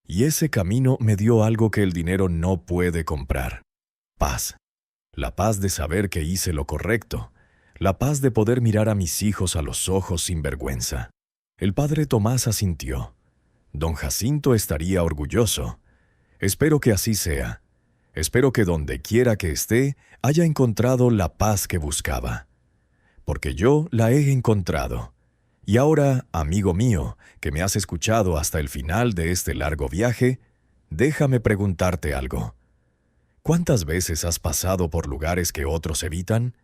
A: Y ese camino me dio algo que el dinero no puede comprar: paz. la paz de saber que hice lo correcto, la paz de poder mirar a mis hijos a los ojos sin vergüenza. El padre Tomás asintió. Don Jacinto estaría orgulloso. Espero que así sea. Espero que donde quiera que esté haya encontrado la paz que buscaba. Porque yo la he encontrado. Y ahora, amigo mío, que me has escuchado hasta el final de este largo viaje, déjame preguntarte algo. ¿Cuántas veces has pasado por lugares que otros evitan?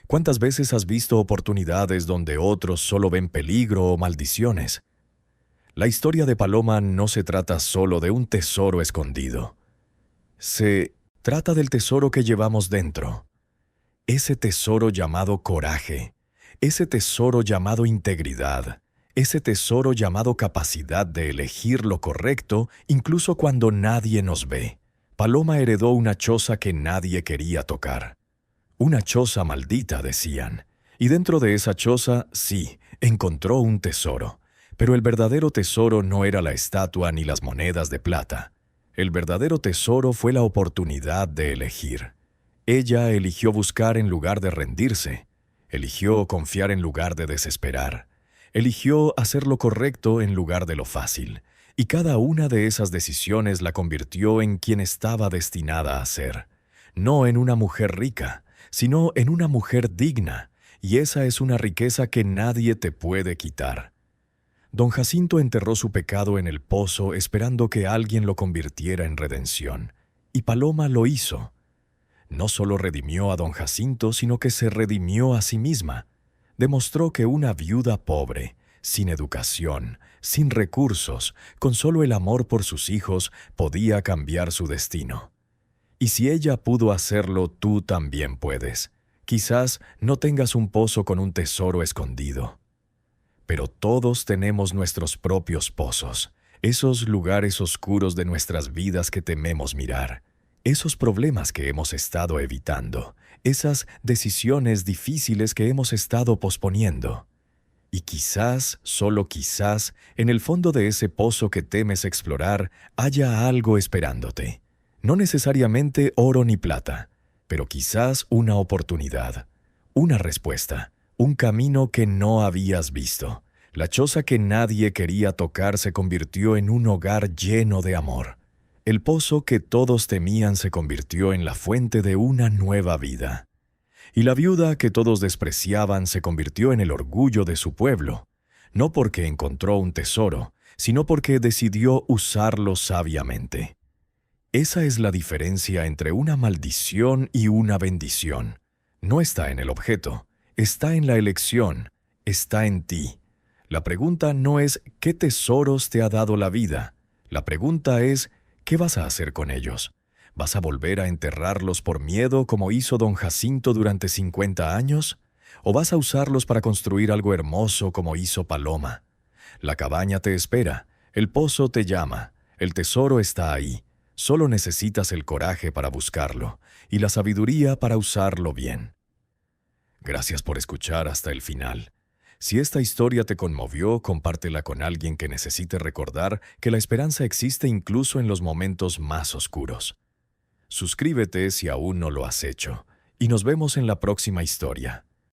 A: ¿Cuántas veces has visto oportunidades donde otros solo ven peligro o maldiciones? La historia de Paloma no se trata solo de un tesoro escondido. Se trata del tesoro que llevamos dentro. Ese tesoro llamado coraje, ese tesoro llamado integridad, ese tesoro llamado capacidad de elegir lo correcto incluso cuando nadie nos ve. Paloma heredó una choza que nadie quería tocar. Una choza maldita, decían. Y dentro de esa choza, sí, encontró un tesoro. Pero el verdadero tesoro no era la estatua ni las monedas de plata. El verdadero tesoro fue la oportunidad de elegir. Ella eligió buscar en lugar de rendirse. Eligió confiar en lugar de desesperar. Eligió hacer lo correcto en lugar de lo fácil. Y cada una de esas decisiones la convirtió en quien estaba destinada a ser. No en una mujer rica, sino en una mujer digna. Y esa es una riqueza que nadie te puede quitar. Don Jacinto enterró su pecado en el pozo esperando que alguien lo convirtiera en redención. Y Paloma lo hizo. No solo redimió a don Jacinto, sino que se redimió a sí misma. Demostró que una viuda pobre, sin educación, sin recursos, con solo el amor por sus hijos, podía cambiar su destino. Y si ella pudo hacerlo, tú también puedes. Quizás no tengas un pozo con un tesoro escondido. Pero todos tenemos nuestros propios pozos, esos lugares oscuros de nuestras vidas que tememos mirar, esos problemas que hemos estado evitando, esas decisiones difíciles que hemos estado posponiendo. Y quizás, solo quizás, en el fondo de ese pozo que temes explorar, haya algo esperándote. No necesariamente oro ni plata, pero quizás una oportunidad, una respuesta, un camino que no habías visto. La choza que nadie quería tocar se convirtió en un hogar lleno de amor. El pozo que todos temían se convirtió en la fuente de una nueva vida. Y la viuda que todos despreciaban se convirtió en el orgullo de su pueblo, no porque encontró un tesoro, sino porque decidió usarlo sabiamente. Esa es la diferencia entre una maldición y una bendición. No está en el objeto, está en la elección, está en ti. La pregunta no es ¿qué tesoros te ha dado la vida? La pregunta es ¿qué vas a hacer con ellos? ¿Vas a volver a enterrarlos por miedo como hizo don Jacinto durante 50 años? ¿O vas a usarlos para construir algo hermoso como hizo Paloma? La cabaña te espera, el pozo te llama, el tesoro está ahí. Solo necesitas el coraje para buscarlo y la sabiduría para usarlo bien. Gracias por escuchar hasta el final. Si esta historia te conmovió, compártela con alguien que necesite recordar que la esperanza existe incluso en los momentos más oscuros. Suscríbete si aún no lo has hecho, y nos vemos en la próxima historia.